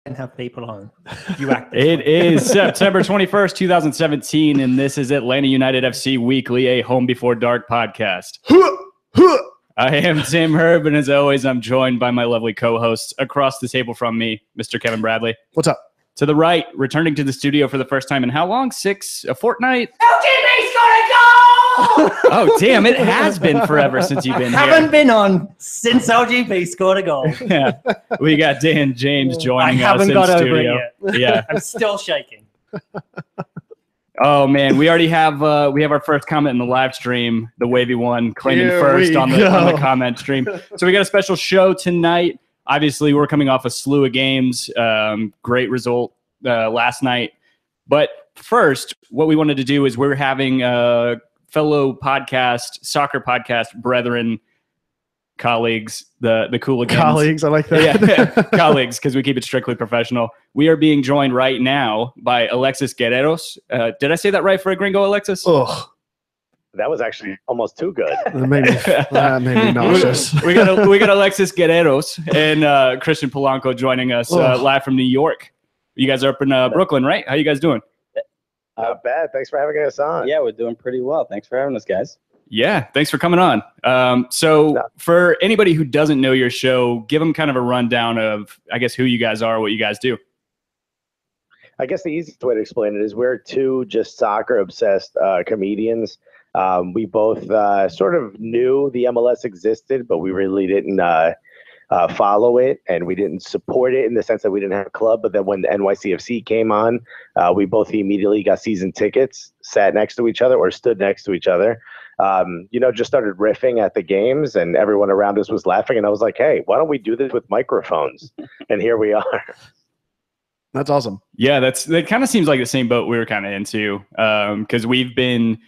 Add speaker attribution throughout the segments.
Speaker 1: and have people on. You act
Speaker 2: It is September 21st, 2017, and this is Atlanta United FC Weekly, a Home Before Dark podcast. I am Tim Herb, and as always, I'm joined by my lovely co-hosts across the table from me, Mr. Kevin Bradley.
Speaker 3: What's up?
Speaker 2: To the right, returning to the studio for the first time in how long? A fortnight?
Speaker 1: LGB's gonna go!
Speaker 2: Oh, damn, it has been forever since you've been here.
Speaker 1: Haven't been on since LGB scored a goal.
Speaker 2: Yeah, we got Dan James joining us
Speaker 1: haven't
Speaker 2: in
Speaker 1: got
Speaker 2: studio.
Speaker 1: over it yet.
Speaker 2: Yeah.
Speaker 1: I'm still shaking.
Speaker 2: Oh man, we already have our first comment in the live stream, the wavy one claiming first on the comment stream. So we got a special show tonight. Obviously, we're coming off a slew of games. Great result last night. But first, what we wanted to do is we're having fellow soccer podcast brethren, colleagues, the Cooligans.
Speaker 3: Colleagues, I like that.
Speaker 2: Yeah, colleagues, because we keep it strictly professional. We are being joined right now by Alexis Guerreros. Did I say that right for a gringo, Alexis?
Speaker 3: Oh,
Speaker 4: that was actually almost too good.
Speaker 3: That made me nauseous.
Speaker 2: we got Alexis Guerreros and Christian Polanco joining us live from New York. You guys are up in Brooklyn, right? How you guys doing?
Speaker 4: Not bad. Thanks for having us on.
Speaker 5: Yeah, we're doing pretty well. Thanks for having us, guys.
Speaker 2: Yeah, thanks for coming on. So for anybody who doesn't know your show, give them kind of a rundown of, I guess, who you guys are, what you guys do.
Speaker 4: I guess the easiest way to explain it is we're two just soccer-obsessed comedians. We both sort of knew the MLS existed, but we really didn't follow it, and we didn't support it in the sense that we didn't have a club. But then when NYCFC came on, we both immediately got season tickets, sat next to each other or stood next to each other. Just started riffing at the games, and everyone around us was laughing. And I was like, hey, why don't we do this with microphones? And here we are.
Speaker 3: That's awesome.
Speaker 2: Yeah, that kind of seems like the same boat we were kind of into, because we've been,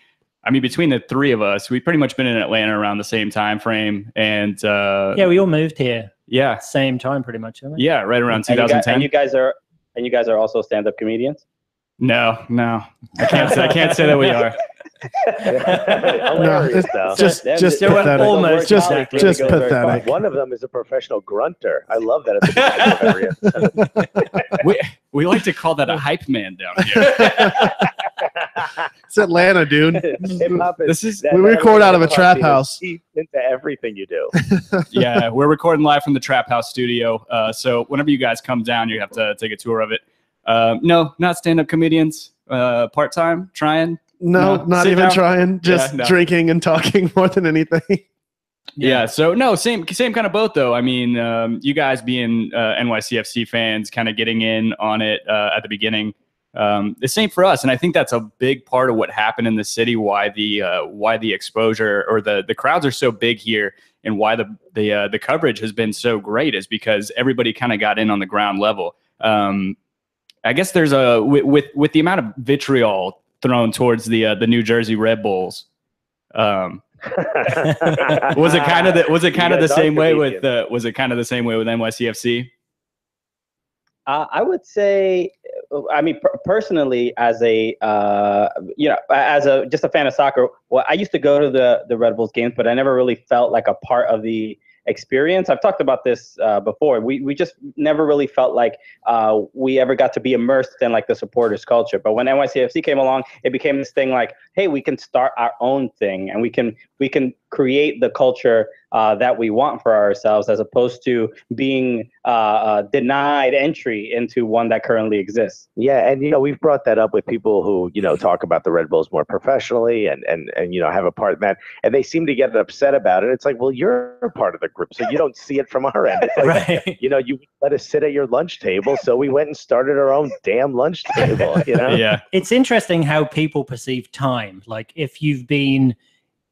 Speaker 2: between the three of us, we've pretty much been in Atlanta around the same time frame. And
Speaker 1: yeah, we all moved here.
Speaker 2: Yeah,
Speaker 1: same time pretty much. Right?
Speaker 2: Yeah, right around 2010.
Speaker 5: And you guys are also stand-up comedians?
Speaker 2: No, I can't say that we are.
Speaker 3: No, just pathetic.
Speaker 1: Almost
Speaker 3: just pathetic.
Speaker 4: One of them is a professional grunter. I love that. At the
Speaker 2: we like to call that a hype man down here.
Speaker 3: It's Atlanta, dude.
Speaker 4: We
Speaker 3: record out of a trap house.
Speaker 4: Into everything you do.
Speaker 2: Yeah, we're recording live from the Trap House studio. So whenever you guys come down, you have to take a tour of it. No, not stand-up comedians. Part-time, trying.
Speaker 3: No, not even trying. Just drinking and talking more than anything.
Speaker 2: Yeah. So no, same kind of boat though. You guys being NYCFC fans, kind of getting in on it at the beginning. The same for us, and I think that's a big part of what happened in the city. Why the exposure or the crowds are so big here, and why the coverage has been so great is because everybody kind of got in on the ground level. I guess there's with the amount of vitriol thrown towards the New Jersey Red Bulls. Was it kind of the same way with NYCFC?
Speaker 5: I would say, personally, as just a fan of soccer. Well, I used to go to the Red Bulls games, but I never really felt like a part of the experience. I've talked about this before. We just never really felt like we ever got to be immersed in like the supporters culture. But when NYCFC came along, it became this thing like, hey, we can start our own thing, and we can create the culture that we want for ourselves, as opposed to being denied entry into one that currently exists.
Speaker 4: Yeah, and we've brought that up with people who talk about the Red Bulls more professionally and have a part in that, and they seem to get upset about it. It's like, well, you're a part of the group, so you don't see it from our end. It's like,
Speaker 1: right.
Speaker 4: You let us sit at your lunch table, so we went and started our own damn lunch table.
Speaker 2: Yeah,
Speaker 1: it's interesting how people perceive time. Like if you've been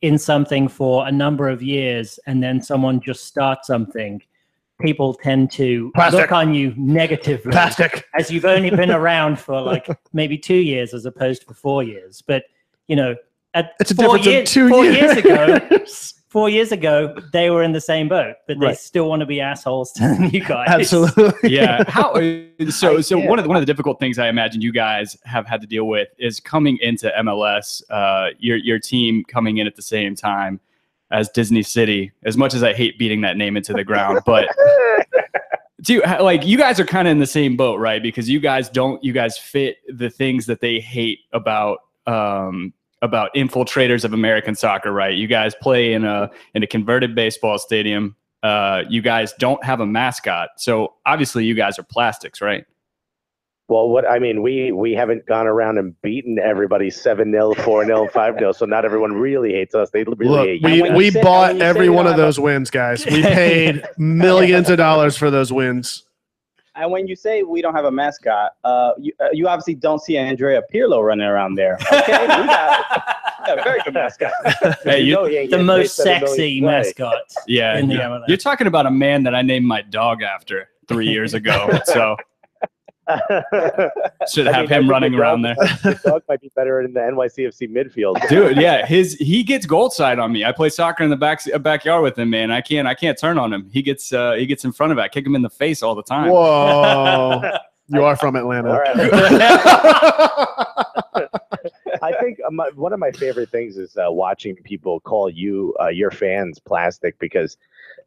Speaker 1: in something for a number of years and then someone just starts something, people tend to look on you negatively as you've only been around for like maybe 2 years as opposed to 4 years. But
Speaker 3: it's a difference of 2 years.
Speaker 1: 4 years ago, they were in the same boat, but they still want to be assholes to the new guys.
Speaker 3: Absolutely.
Speaker 2: Yeah. So one of the difficult things I imagine you guys have had to deal with is coming into MLS, your team coming in at the same time as Disney City, as much as I hate beating that name into the ground, but like you guys are kind of in the same boat, right? Because you guys fit the things that they hate about infiltrators of American soccer, right? You guys play in a converted baseball stadium. You guys don't have a mascot, so obviously you guys are plastics, right?
Speaker 4: Well, we haven't gone around and beaten everybody 7-0, 4-0, 5-0, so not everyone really hates us. They really hate you.
Speaker 3: We bought every one of those wins, guys. We paid millions of dollars for those wins.
Speaker 5: And when you say we don't have a mascot, you obviously don't see Andrea Pirlo running around there. Okay, we got a very good mascot.
Speaker 1: Hey, the most sexy mascot.
Speaker 2: Yeah,
Speaker 1: in the MLS.
Speaker 2: You're talking about a man that I named my dog after 3 years ago. So should have him running around there.
Speaker 4: The dog might be better in the NYCFC midfield,
Speaker 2: dude. Yeah, he gets gold side on me. I play soccer in the backyard with him, man. I can't turn on him. He gets in front of it. I kick him in the face all the time.
Speaker 3: Whoa, you are from Atlanta.
Speaker 4: All right. I think one of my favorite things is watching people call you your fans plastic, because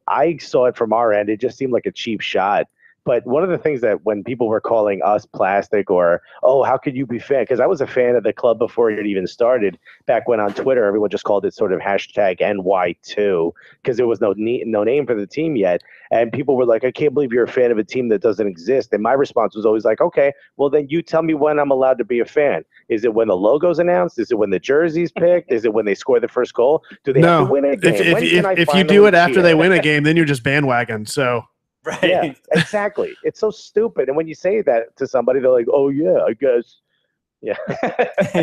Speaker 4: I saw it from our end. It just seemed like a cheap shot. But one of the things that when people were calling us plastic, or, oh, how could you be fan? Because I was a fan of the club before it even started. Back when on Twitter, everyone just called it sort of hashtag NY2, because there was no name for the team yet. And people were like, I can't believe you're a fan of a team that doesn't exist. And my response was always like, okay, well, then you tell me when I'm allowed to be a fan. Is it when the logo's announced? Is it when the jersey's picked? Is it when they score the first goal? Do they have to win a game?
Speaker 3: If you do it after they win a game, then you're just bandwagon. So.
Speaker 1: Right.
Speaker 4: Yeah, exactly. It's so stupid. And when you say that to somebody, they're like, oh, yeah, I guess. Yeah.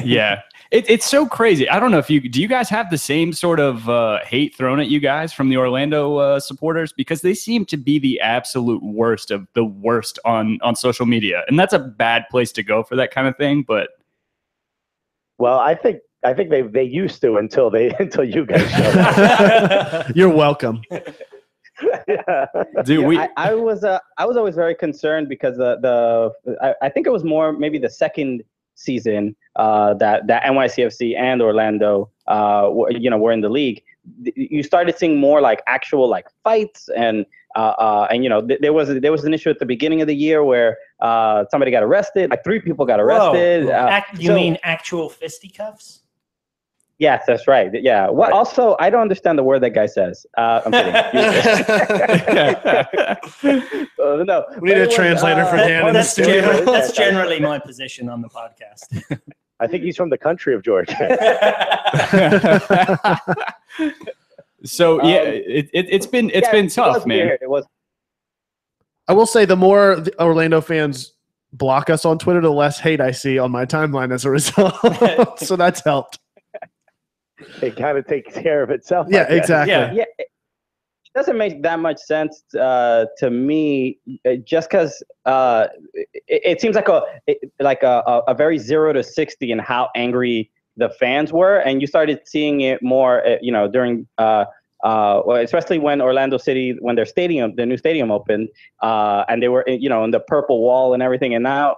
Speaker 2: Yeah. It's so crazy. I don't know if do you guys have the same sort of hate thrown at you guys from the Orlando supporters? Because they seem to be the absolute worst of the worst on social media. And that's a bad place to go for that kind of thing. But.
Speaker 4: Well, I think they used to until you guys showed up.
Speaker 3: You're welcome.
Speaker 4: Yeah.
Speaker 5: Dude, I was always very concerned because I think it was more maybe the second season that NYCFC and Orlando were in the league. You started seeing more like actual like fights and there was an issue at the beginning of the year where somebody got arrested, like 3 people got arrested.
Speaker 1: You mean actual fisticuffs?
Speaker 5: Yes, that's right. Yeah. Well, right. Also, I don't understand the word that guy says. I'm kidding.
Speaker 3: No, we need a translator for Dan in the studio.
Speaker 1: That's generally my position on the podcast.
Speaker 4: I think he's from the country of Georgia.
Speaker 2: So yeah, it's been tough, man.
Speaker 5: It was.
Speaker 3: I will say, the more the Orlando fans block us on Twitter, the less hate I see on my timeline as a result. So that's helped.
Speaker 4: It kind of takes care of itself.
Speaker 3: Yeah, exactly.
Speaker 5: Yeah. It doesn't make that much sense to me, just because it seems like a very 0 to 60 in how angry the fans were, and you started seeing it more, during especially when Orlando City, when their new stadium opened, and they were, in the purple wall and everything. And now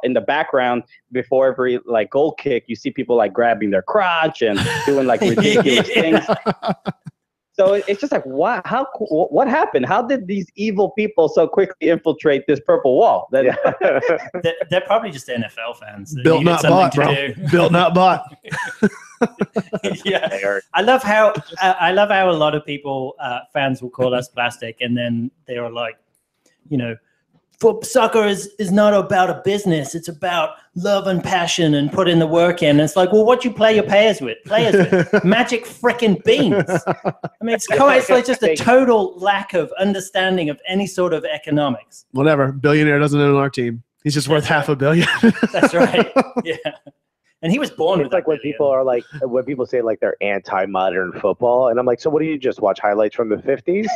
Speaker 5: in the background, before every like goal kick, you see people like grabbing their crotch and doing like ridiculous things. So it's just like, what happened? How did these evil people so quickly infiltrate this purple wall?
Speaker 1: They're probably just NFL fans.
Speaker 3: Built not bought, bro. Built not bought.
Speaker 1: Yeah, I love how a lot of people, fans will call us plastic, and then they are like, soccer is not about a business. It's about love and passion and put in the work in. And it's like, well, what you play your players with? Magic frickin' beans. I mean, it's like just a total lack of understanding of any sort of economics.
Speaker 3: Whatever. Billionaire doesn't own our team. He's just worth $500 million.
Speaker 1: That's right. Yeah. And he was born with
Speaker 4: like when people say like they're anti-modern football, and I'm like, so what do you just watch highlights from the 50s?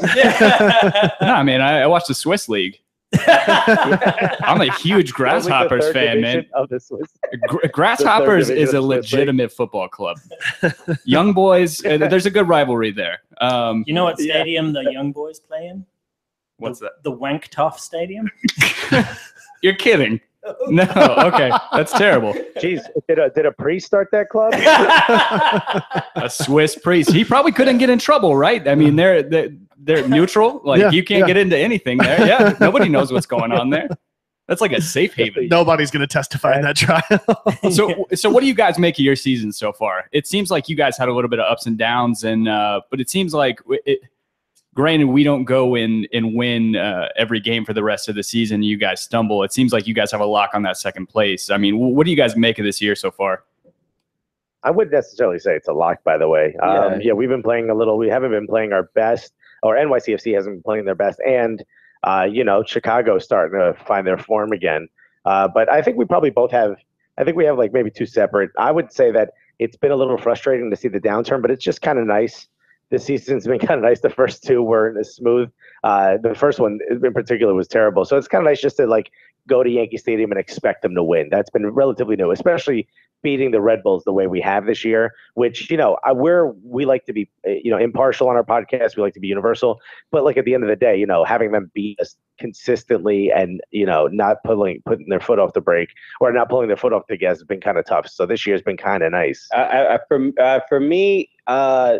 Speaker 2: No, I mean, I watched the Swiss League. I'm a huge Grasshoppers fan, man. Grasshoppers is a legitimate football club. Young Boys, there's a good rivalry there.
Speaker 1: You know what stadium the Young Boys play in?
Speaker 2: What's that?
Speaker 1: The Wanktoff Stadium.
Speaker 2: You're kidding. No, okay, that's terrible.
Speaker 4: Jeez, did a priest start that club?
Speaker 2: A Swiss priest. He probably couldn't get in trouble, right? I mean, they're neutral. Like you can't get into anything there. Yeah, nobody knows what's going on there. That's like a safe haven.
Speaker 3: Nobody's going to testify in that trial.
Speaker 2: So what do you guys make of your season so far? It seems like you guys had a little bit of ups and downs, and but it seems like granted, we don't go in and win every game for the rest of the season. You guys stumble. It seems like you guys have a lock on that second place. I mean, what do you guys make of this year so far?
Speaker 4: I wouldn't necessarily say it's a lock, by the way. We've been playing a little. We haven't been playing our best, or NYCFC hasn't been playing their best, and Chicago's starting to find their form again. But I think we probably both have. I think we have like maybe two separate. I would say that it's been a little frustrating to see the downturn, but it's just kind of nice. This season's been kind of nice. The first two weren't as smooth. The first one in particular was terrible. So it's kind of nice just to like go to Yankee Stadium and expect them to win. That's been relatively new, especially beating the Red Bulls the way we have this year, which, we like to be, impartial on our podcast. We like to be universal, but like at the end of the day, having them beat us consistently and, not putting their foot off the brake or not pulling their foot off the gas has been kind of tough. So this year's been kind of nice.
Speaker 5: For me, I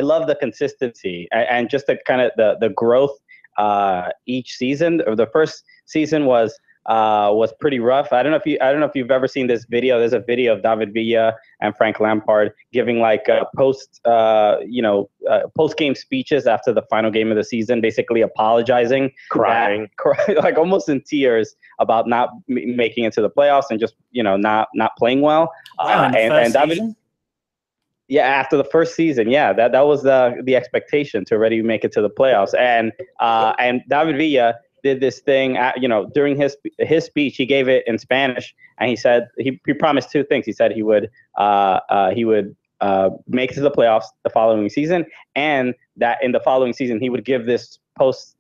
Speaker 5: love the consistency and just the kind of the growth each season. The first season was pretty rough. I don't know if you've ever seen this video. There's a video of David Villa and Frank Lampard giving like post game speeches after the final game of the season, basically apologizing, crying, like almost in tears about not making it to the playoffs and just not playing well.
Speaker 1: Wow,
Speaker 5: and David. Yeah, after the first season, that was the expectation to already make it to the playoffs, and David Villa did this thing, during his speech. He gave it in Spanish, and he said he promised two things. He said he would make it to the playoffs the following season, and that in the following season he would give this post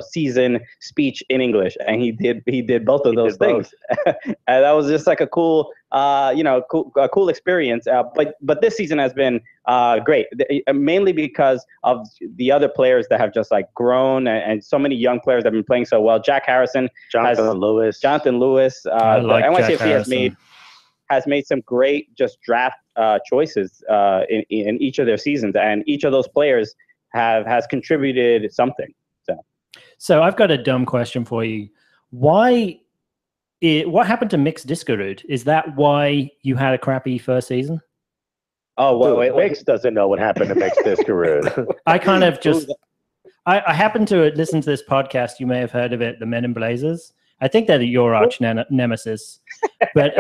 Speaker 5: season speech in English, and he did both of those things. And that was just like a cool cool experience. But this season has been great, mainly because of the other players that have just like grown, and so many young players that have been playing so well. Jack Harrison, Jonathan Lewis. Like NYCFC has made some great just draft choices in each of their seasons, and each of those players has contributed something.
Speaker 1: So I've got a dumb question for you. What happened to Mix Discorud? Is that why you had a crappy first season?
Speaker 4: Oh, well, wait, Mix doesn't know what happened to Mix Discorud.
Speaker 1: I kind of just, I happened to listen to this podcast. You may have heard of it, the Men in Blazers. I think they're your arch nemesis. But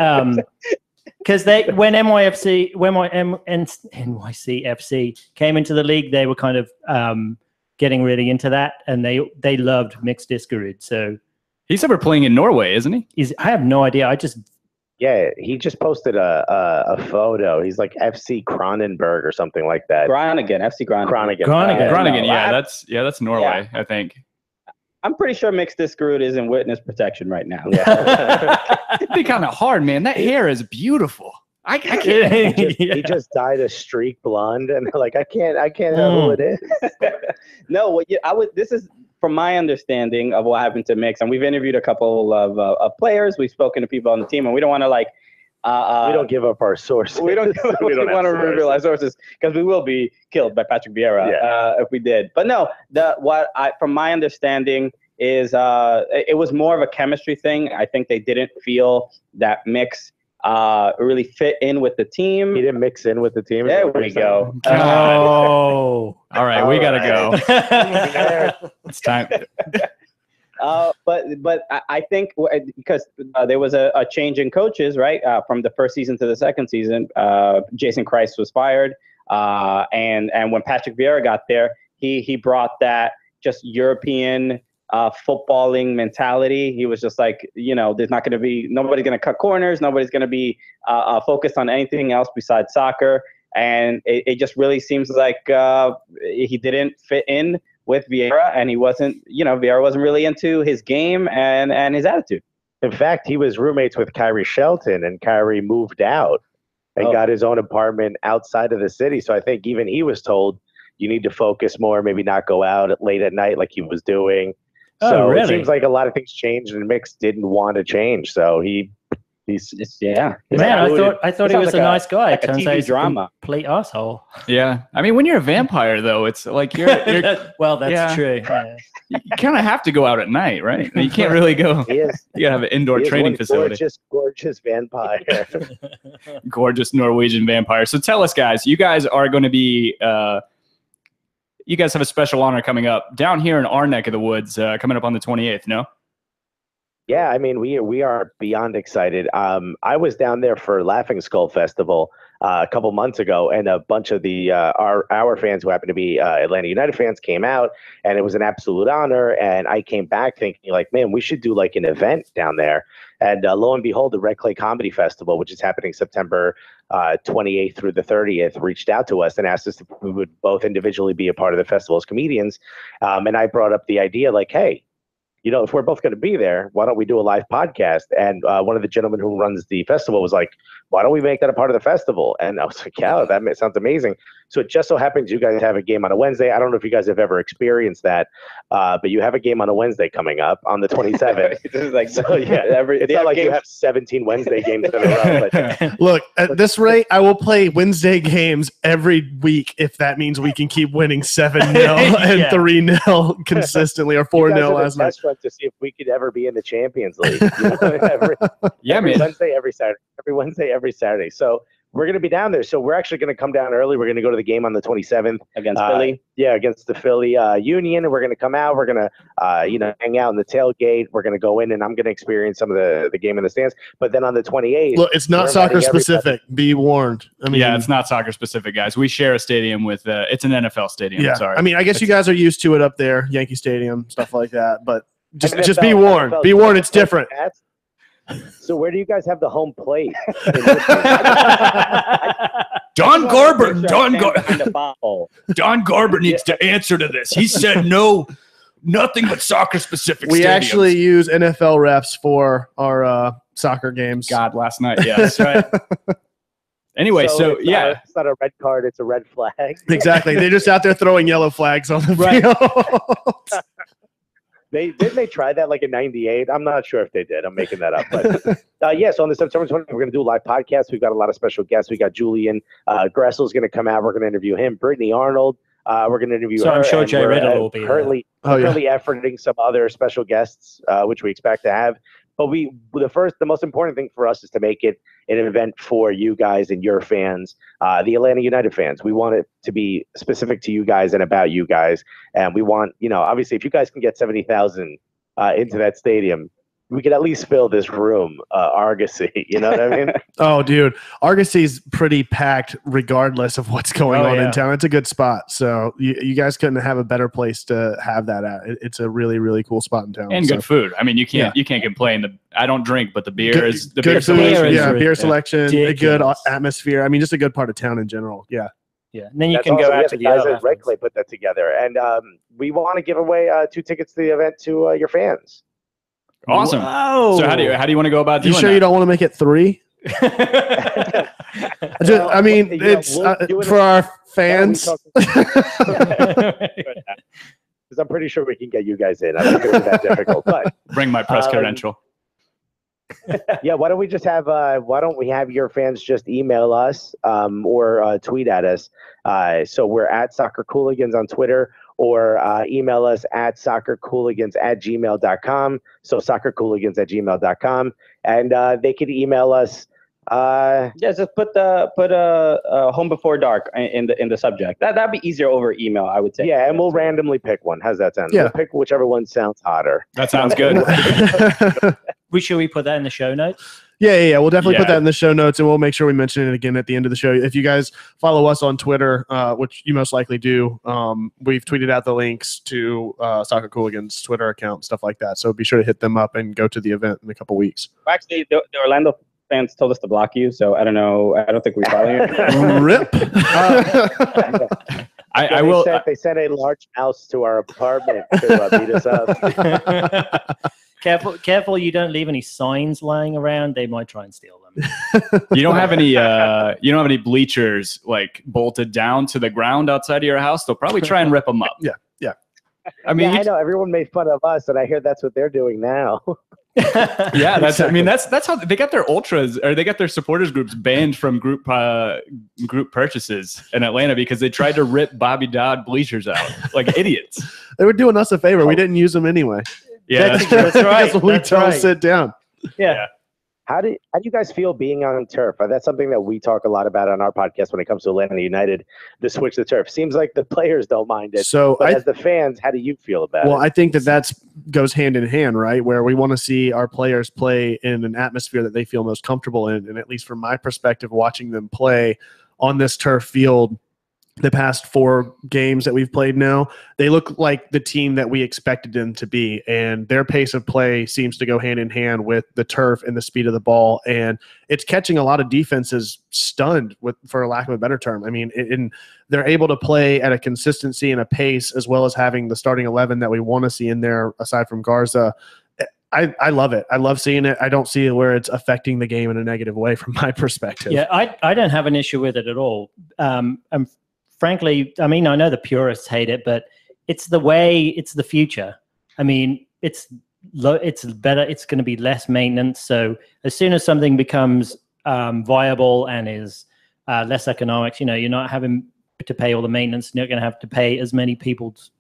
Speaker 1: because when NYCFC came into the league, they were kind of getting really into that, and they loved Mix Discorud. So
Speaker 2: he's ever playing in Norway, isn't he?
Speaker 1: I have no idea.
Speaker 4: He just posted a photo. He's like FC Kronenberg or something like that.
Speaker 5: Groningen, FC Groningen.
Speaker 2: Groningen. That's Norway, I think.
Speaker 5: I'm pretty sure Mix Discorud is in witness protection right now.
Speaker 2: It'd be kind of hard, man. That hair is beautiful. I can't.
Speaker 4: He just dyed a streak blonde, and like I can't know who it is.
Speaker 5: No, this is from my understanding of what happened to Mix, and we've interviewed a couple of players. We've spoken to people on the team, and we don't want to we
Speaker 4: don't give up our sources.
Speaker 5: We don't want to reveal our sources because we will be killed by Patrick Vieira if we did. But no, from my understanding is it was more of a chemistry thing. I think they didn't feel that Mix really fit in with the team.
Speaker 4: He didn't mix in with the team.
Speaker 5: There we go.
Speaker 2: Oh, all right, we gotta go. It's time.
Speaker 5: But I think because there was a change in coaches, right? From the first season to the second season, Jason Christ was fired, and when Patrick Vieira got there, he brought that just European footballing mentality. He was just like, there's not going to be, nobody's going to cut corners. Nobody's going to be focused on anything else besides soccer. And it just really seems like he didn't fit in with Vieira, and he wasn't, Vieira wasn't really into his game and his attitude.
Speaker 4: In fact, he was roommates with Kyrie Shelton, and Kyrie moved out and got his own apartment outside of the city. So I think even he was told, you need to focus more, maybe not go out late at night like he was doing. So
Speaker 1: really?
Speaker 4: it seems like a lot of things changed, and Mix didn't want to change. So he's
Speaker 5: yeah.
Speaker 1: Man, I thought he was
Speaker 5: like
Speaker 1: a nice guy.
Speaker 5: like a
Speaker 1: Turns
Speaker 5: TV
Speaker 1: out he's
Speaker 5: drama.
Speaker 1: a complete asshole.
Speaker 2: Yeah. I mean, when you're a vampire, though, it's like you're
Speaker 1: well, that's
Speaker 2: yeah.
Speaker 1: true. Yeah.
Speaker 2: you kind of have to go out at night, right? You can't really go.
Speaker 4: He is.
Speaker 2: You gotta have an indoor training facility.
Speaker 4: Gorgeous vampire.
Speaker 2: Gorgeous Norwegian vampire. So tell us, guys, you guys are going to be. You guys have a special honor coming up down here in our neck of the woods, coming up on the 28th. No.
Speaker 4: Yeah, I mean, we are beyond excited. I was down there for Laughing Skull Festival a couple months ago, and a bunch of the our fans who happen to be Atlanta United fans came out, and it was an absolute honor. And I came back thinking, like, man, we should do like an event down there. And lo and behold, the Red Clay Comedy Festival, which is happening September 28th through the 30th, reached out to us and asked us if we would both individually be a part of the festival as comedians. And I brought up the idea, like, hey, you know, if we're both going to be there, why don't we do a live podcast? And one of the gentlemen who runs the festival was like, why don't we make that a part of the festival? And I was like, yeah, that sounds amazing. So it just so happens you guys have a game on a Wednesday. I don't know if you guys have ever experienced that, but you have a game on a Wednesday coming up on the 27th.
Speaker 5: It's like,
Speaker 4: so yeah, it's not like you have 17 Wednesday games in a row. But,
Speaker 3: Look, at this rate, I will play Wednesday games every week if that means we can keep winning 7-0 and 3-0 consistently, or 4-0 last night.
Speaker 4: To see if we could ever be in the Champions League. You know, every Wednesday, every Saturday. Every Wednesday, every Saturday. So we're going to be down there. So we're actually going to come down early. We're going to go to the game on the 27th
Speaker 5: against Philly.
Speaker 4: Yeah, against the Philly Union. And we're going to come out. We're going to, hang out in the tailgate. We're going to go in, and I'm going to experience some of the game in the stands. But then on the 28th,
Speaker 3: look, it's not soccer specific. Be warned. I mean,
Speaker 2: yeah, it's not soccer specific, guys. We share a stadium with. It's an NFL stadium.
Speaker 3: Yeah,
Speaker 2: sorry.
Speaker 3: I mean, I guess you guys are used to it up there, Yankee Stadium, stuff like that. But just be warned. Be warned. It's different.
Speaker 4: So where do you guys have the home plate?
Speaker 2: Don Garber needs to answer to this. He said nothing but soccer specific.
Speaker 3: We actually use NFL refs for our soccer games.
Speaker 2: God, last night, yeah, that's right. Anyway, so
Speaker 4: it's not a red card; it's a red flag.
Speaker 3: Exactly. They're just out there throwing yellow flags on the field.
Speaker 4: They tried that like in '98. I'm not sure if they did. I'm making that up. But yeah, so on the September 20th, we're going to do a live podcast. We've got a lot of special guests. We got Julian Gressel's going to come out. We're going to interview him. Brittany Arnold. We're going to interview her.
Speaker 1: So I'm sure Jay Riddle will be
Speaker 4: currently efforting some other special guests, which we expect to have. But the most important thing for us is to make it an event for you guys and your fans, the Atlanta United fans. We want it to be specific to you guys and about you guys. And we want, obviously, if you guys can get 70,000 into that stadium, we could at least fill this room, Argosy. You know what I mean?
Speaker 3: Oh, dude. Argosy's pretty packed regardless of what's going on in town. It's a good spot. So you guys couldn't have a better place to have that at. It's a really, really cool spot in town.
Speaker 2: And good food. I mean, you can't complain. I don't drink, but the beer is the
Speaker 3: good
Speaker 2: beer
Speaker 3: food. Beer selection,
Speaker 1: ridiculous.
Speaker 3: A good atmosphere. I mean, just a good part of town in general. Yeah.
Speaker 1: Yeah, and then you can go out to the
Speaker 4: guys at Red Clay put that together. And we want to give away 2 tickets to the event to your fans.
Speaker 2: Awesome.
Speaker 1: Whoa.
Speaker 2: So how do you want to go about doing that?
Speaker 3: You sure you don't want to make it 3? For our fans.
Speaker 4: Because I'm pretty sure we can get you guys in. I don't think it's that difficult. But
Speaker 2: bring my press credential.
Speaker 4: Yeah, why don't we have your fans just email us or tweet at us? So we're at Soccer Cooligans on Twitter, or email us at soccercooligans@gmail.com. So soccercooligans@gmail.com, and they could email us.
Speaker 5: Just put home before dark in the subject. That'd be easier over email, I would say.
Speaker 4: Yeah, and we'll randomly pick one. How's that sound?
Speaker 3: Yeah.
Speaker 4: We'll pick whichever one sounds hotter.
Speaker 2: That sounds good.
Speaker 1: Should we put that in the show notes?
Speaker 3: Yeah. We'll definitely put that in the show notes, and we'll make sure we mention it again at the end of the show. If you guys follow us on Twitter, which you most likely do, we've tweeted out the links to Soccer Cooligans' Twitter account, stuff like that. So be sure to hit them up and go to the event in a couple weeks.
Speaker 5: Actually, the Orlando fans told us to block you, so I don't know. I don't think we follow you.
Speaker 3: Rip.
Speaker 2: I will.
Speaker 4: They sent a large mouse to our apartment to beat us up.
Speaker 1: Careful! You don't leave any signs lying around. They might try and steal them.
Speaker 2: You don't have any bleachers like bolted down to the ground outside of your house. They'll probably try and rip them up.
Speaker 3: Yeah.
Speaker 2: I mean,
Speaker 4: I know everyone made fun of us, and I hear that's what they're doing now.
Speaker 2: Yeah, that's. I mean, that's how they got their ultras, or they got their supporters groups banned from group purchases in Atlanta because they tried to rip Bobby Dodd bleachers out like idiots.
Speaker 3: They were doing us a favor. We didn't use them anyway.
Speaker 2: Yeah,
Speaker 1: that's right.
Speaker 3: We don't sit down.
Speaker 1: Yeah.
Speaker 4: How do you guys feel being on turf? That's something that we talk a lot about on our podcast when it comes to Atlanta United, the switch to turf. Seems like the players don't mind it. But as the fans, how do you feel about it?
Speaker 3: Well, I think that goes hand in hand, right? Where we want to see our players play in an atmosphere that they feel most comfortable in. And at least from my perspective, watching them play on this turf field the past 4 games that we've played now, they look like the team that we expected them to be, and their pace of play seems to go hand in hand with the turf and the speed of the ball, and it's catching a lot of defenses stunned, for lack of a better term. I mean, they're able to play at a consistency and a pace, as well as having the starting 11 that we want to see in there aside from Garza. I love it. I love seeing it. I don't see where it's affecting the game in a negative way from my perspective.
Speaker 1: Yeah, I don't have an issue with it at all. Frankly, I mean, I know the purists hate it, but it's the future. I mean, it's better. It's going to be less maintenance. So as soon as something becomes viable and is less economics, you're not having to pay all the maintenance. You're not going to have to pay as many people's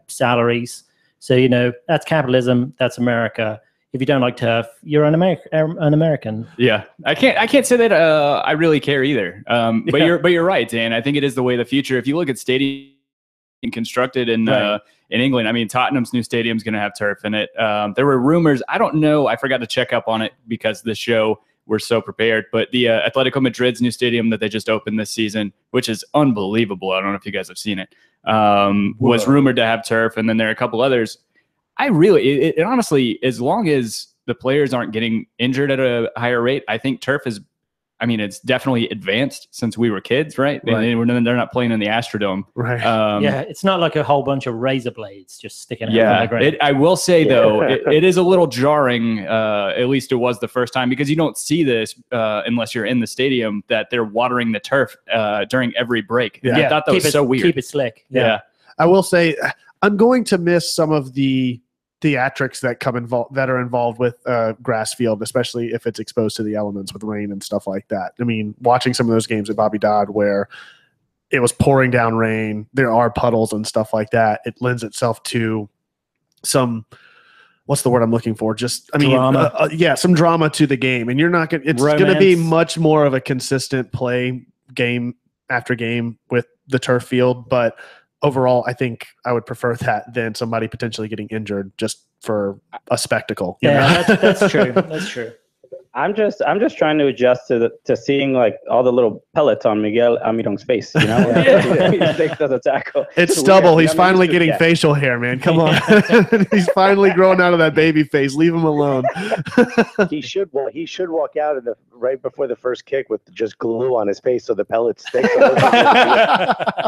Speaker 1: salaries. So, that's capitalism. That's America. If you don't like turf, you're an American.
Speaker 2: Yeah, I can't say that I really care either. But you're right, Dan. I think it is the way of the future. If you look at stadium constructed in England, I mean, Tottenham's new stadium is going to have turf in it. There were rumors. I don't know. I forgot to check up on it because the show we're so prepared. But the Atletico Madrid's new stadium that they just opened this season, which is unbelievable. I don't know if you guys have seen it. Was rumored to have turf, and then there are a couple others. It honestly, as long as the players aren't getting injured at a higher rate, I think turf is, it's definitely advanced since we were kids, right? They're not playing in the Astrodome.
Speaker 3: Right.
Speaker 1: Yeah, it's not like a whole bunch of razor blades just sticking out on the ground.
Speaker 2: I will say, though, it is a little jarring, at least it was the first time, because you don't see this unless you're in the stadium, that they're watering the turf during every break.
Speaker 3: Yeah.
Speaker 2: I thought that was so weird.
Speaker 1: Keep it slick.
Speaker 2: Yeah.
Speaker 3: I will say I'm going to miss some of the theatrics that are involved with grass field, especially if it's exposed to the elements with rain and stuff like that. I mean, watching some of those games at Bobby Dodd where it was pouring down rain, there are puddles and stuff like that. It lends itself to some, what's the word I'm looking for? Drama. Some drama to the game. And it's going to be much more of a consistent play game after game with the turf field. But overall, I think I would prefer that than somebody potentially getting injured just for a spectacle.
Speaker 1: That's true. That's true.
Speaker 5: I'm just trying to adjust to seeing like all the little pellets on Miguel Almiron's face. He does a tackle.
Speaker 3: It's stubble. He's finally getting facial hair, man. Come on. He's finally growing out of that baby face. Leave him alone.
Speaker 4: He should walk out right before the first kick with just glue on his face so the pellets stick.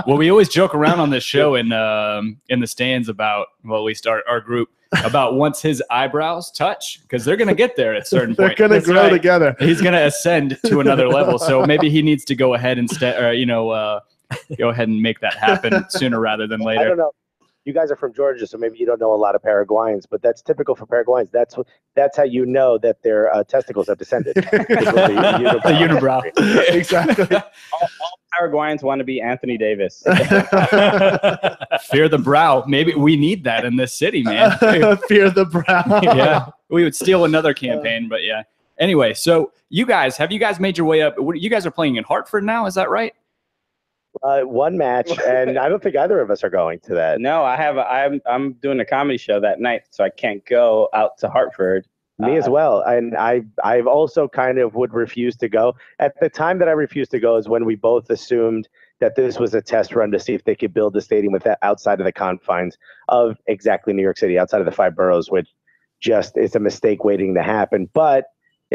Speaker 2: Well, we always joke around on this show in the stands about, well, at least our group, about once his eyebrows touch, because they're going to get there at a certain point.
Speaker 3: They're going to grow together.
Speaker 2: He's going to ascend to another level. So maybe he needs to go ahead go ahead and make that happen sooner rather than later.
Speaker 4: I don't know. You guys are from Georgia, so maybe you don't know a lot of Paraguayans, but that's typical for Paraguayans. That's how you know that their testicles have descended. The
Speaker 2: unibrow.
Speaker 3: Exactly.
Speaker 5: All Paraguayans want to be Anthony Davis.
Speaker 2: Fear the brow. Maybe we need that in this city, man.
Speaker 3: Fear the brow.
Speaker 2: Yeah, we would steal another campaign, but yeah. Anyway, so have you guys made your way up? You guys are playing in Hartford now, is that right?
Speaker 4: One match, and I don't think either of us are going to that.
Speaker 5: No, I'm doing a comedy show that night, so I can't go out to Hartford.
Speaker 4: Me as well. And I've also kind of would refuse to go. At the time that I refused to go is when we both assumed that this was a test run to see if they could build a stadium with that outside of the confines of exactly New York City, outside of the 5 boroughs, which just is a mistake waiting to happen. But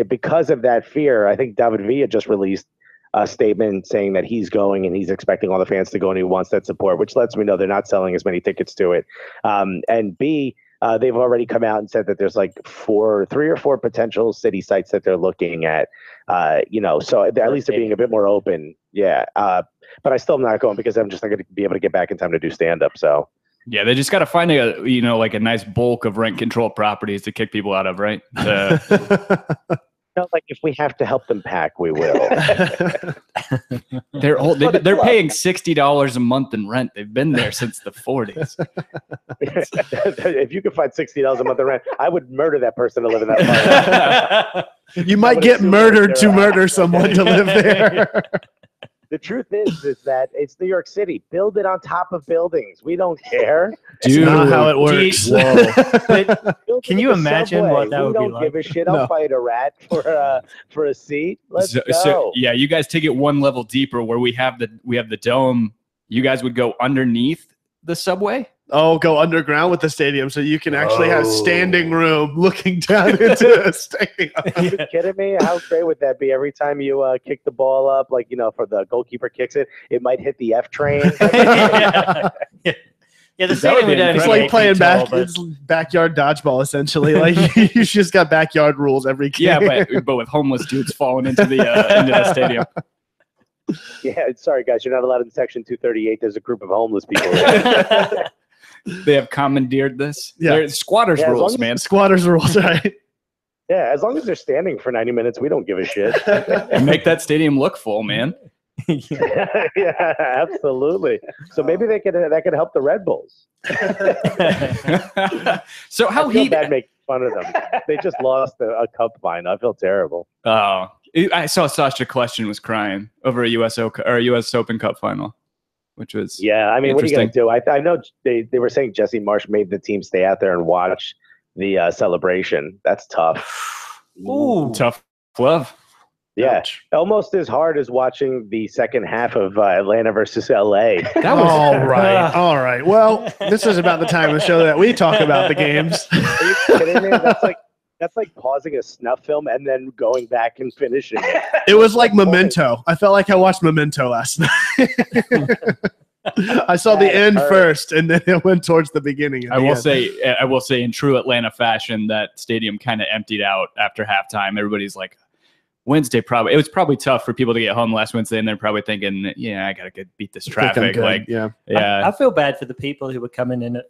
Speaker 4: because of that fear, I think David Villa just released a statement saying that he's going and he's expecting all the fans to go and he wants that support, which lets me know they're not selling as many tickets to it. And B, they've already come out and said that there's like 3 or 4 potential city sites that they're looking at, so at least they're being a bit more open. Yeah. But I still am not going because I'm just not going to be able to get back in time to do stand up. So
Speaker 2: Yeah, they just got to find a like a nice bulk of rent control properties to kick people out of, right?
Speaker 4: Like if we have to help them pack, we will.
Speaker 2: They're old. They're paying $60 a month in rent. They've been there since the 40s.
Speaker 4: If you could find $60 a month in rent, I would murder that person to live in that apartment.
Speaker 3: You might get murdered to murder someone to live there.
Speaker 4: The truth is that it's New York City. Build it on top of buildings. We don't care.
Speaker 3: Dude, not how it works.
Speaker 1: Can you imagine what that would be like?
Speaker 4: We don't give a shit. I'll fight a rat for a seat. Let's go.
Speaker 2: So, yeah, you guys take it one level deeper where we have the dome. You guys would go underneath the subway?
Speaker 3: Oh, go underground with the stadium so you can actually have standing room looking down into the stadium.
Speaker 4: Are you kidding me? How great would that be? Every time you kick the ball up, like, for the goalkeeper kicks it, it might hit the F train.
Speaker 1: Yeah, the stadium would
Speaker 3: it's like playing it's backyard dodgeball, essentially. Like you just got backyard rules every game.
Speaker 2: Yeah, but with homeless dudes falling into the stadium.
Speaker 4: Yeah, sorry guys, you're not allowed in section 238. There's a group of homeless people.
Speaker 2: They have commandeered this.
Speaker 3: Yeah,
Speaker 2: they're squatters rules, man.
Speaker 3: Squatters rules, right?
Speaker 4: Yeah, as long as they're standing for 90 minutes, we don't give a shit.
Speaker 2: And make that stadium look full, man.
Speaker 4: Yeah, absolutely. So maybe that could help the Red Bulls.
Speaker 2: So how
Speaker 4: I feel bad making fun of them. They just lost a cup final. I feel terrible.
Speaker 2: Oh, I saw Sasha Question was crying over a U.S. Open Cup final, which was
Speaker 4: what are you gonna do? I know they were saying Jesse Marsh made the team stay out there and watch the celebration. That's tough.
Speaker 2: Ooh, tough love.
Speaker 4: Yeah, ouch. Almost as hard as watching the second half of Atlanta versus LA.
Speaker 3: That was all right. All right. Well, this is about the time of the show that we talk about the games.
Speaker 4: Are you kidding me? That's like pausing a snuff film and then going back and finishing it.
Speaker 3: It was like Memento. I felt like I watched Memento last night. I saw the end first, and then it went towards the beginning.
Speaker 2: I will say, in true Atlanta fashion, that stadium kind of emptied out after halftime. Everybody's like, Wednesday it was probably tough for people to get home last Wednesday, and they're probably thinking, yeah, I gotta beat this traffic. Like,
Speaker 3: yeah.
Speaker 1: I feel bad for the people who were coming in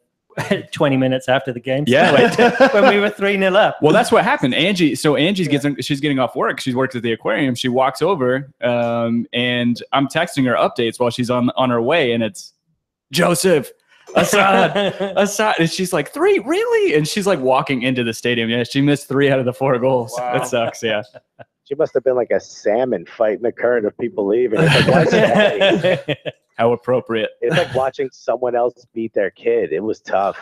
Speaker 1: at 20 minutes after the game.
Speaker 2: Yeah,
Speaker 1: when we were 3-0 up.
Speaker 2: Well, that's what happened. She's getting off work. She's worked at the aquarium. She walks over, and I'm texting her updates while she's on her way, and it's Joseph. Assad. And she's like, 3, really? And she's like walking into the stadium. Yeah, she missed 3 out of the 4 goals. Wow. That sucks. Yeah.
Speaker 4: She must have been like a salmon fighting the current of people leaving. It's like,
Speaker 2: how appropriate.
Speaker 4: It's like watching someone else beat their kid. It was tough.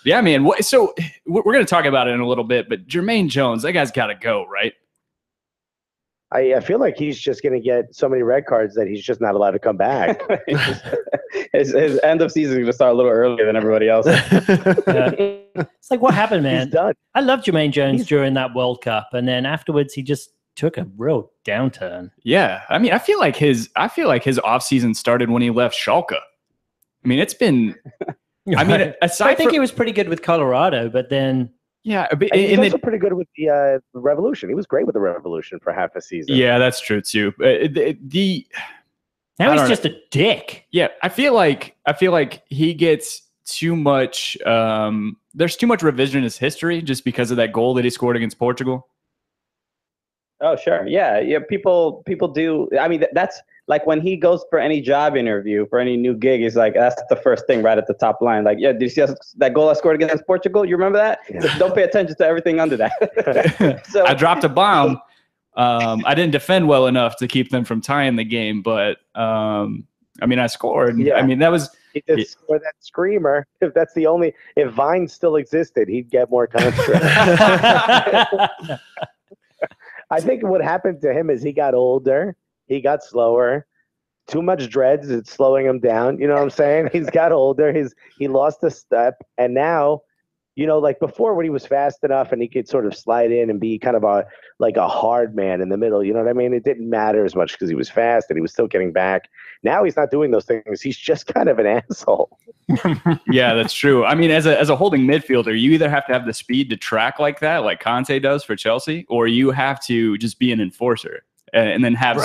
Speaker 2: Yeah, man. So we're going to talk about it in a little bit, but Jermaine Jones, that guy's got to go, right?
Speaker 4: I feel like he's just going to get so many red cards that he's just not allowed to come back.
Speaker 5: His end of season is going to start a little earlier than everybody else.
Speaker 1: It's like, what happened, man?
Speaker 4: He's done.
Speaker 1: I loved Jermaine Jones during that World Cup, and then afterwards he just took a real downturn.
Speaker 2: Yeah, I mean, I feel like his offseason started when he left Schalke. I mean, it's been. I mean,
Speaker 1: I think he was pretty good with Colorado, but then.
Speaker 2: Yeah,
Speaker 4: he's also pretty good with the Revolution. He was great with the Revolution for half a season.
Speaker 2: Yeah, that's true too.
Speaker 1: Now he's just a dick.
Speaker 2: Yeah, I feel like he gets too much. There's too much revisionist history just because of that goal that he scored against Portugal.
Speaker 5: Oh, sure. Yeah. People do. I mean, that's like when he goes for any job interview, for any new gig, he's like, that's the first thing right at the top line. Like, yeah, did you see that goal I scored against Portugal? You remember that? Yeah. Don't pay attention to everything under that.
Speaker 2: So I dropped a bomb. I didn't defend well enough to keep them from tying the game, but I mean, I scored. Yeah. I mean, that was.
Speaker 4: He just scored that screamer. If Vine still existed, he'd get more contract. I think what happened to him is he got older, he got slower, too much dreads, it's slowing him down. You know what I'm saying? He's got older, he lost a step, and now, like before when he was fast enough and he could sort of slide in and be kind of a hard man in the middle, you know what I mean? It didn't matter as much because he was fast and he was still getting back. Now he's not doing those things. He's just kind of an asshole.
Speaker 2: Yeah, that's true. I mean, as a holding midfielder, you either have to have the speed to track like that, like Conte does for Chelsea, or you have to just be an enforcer and then have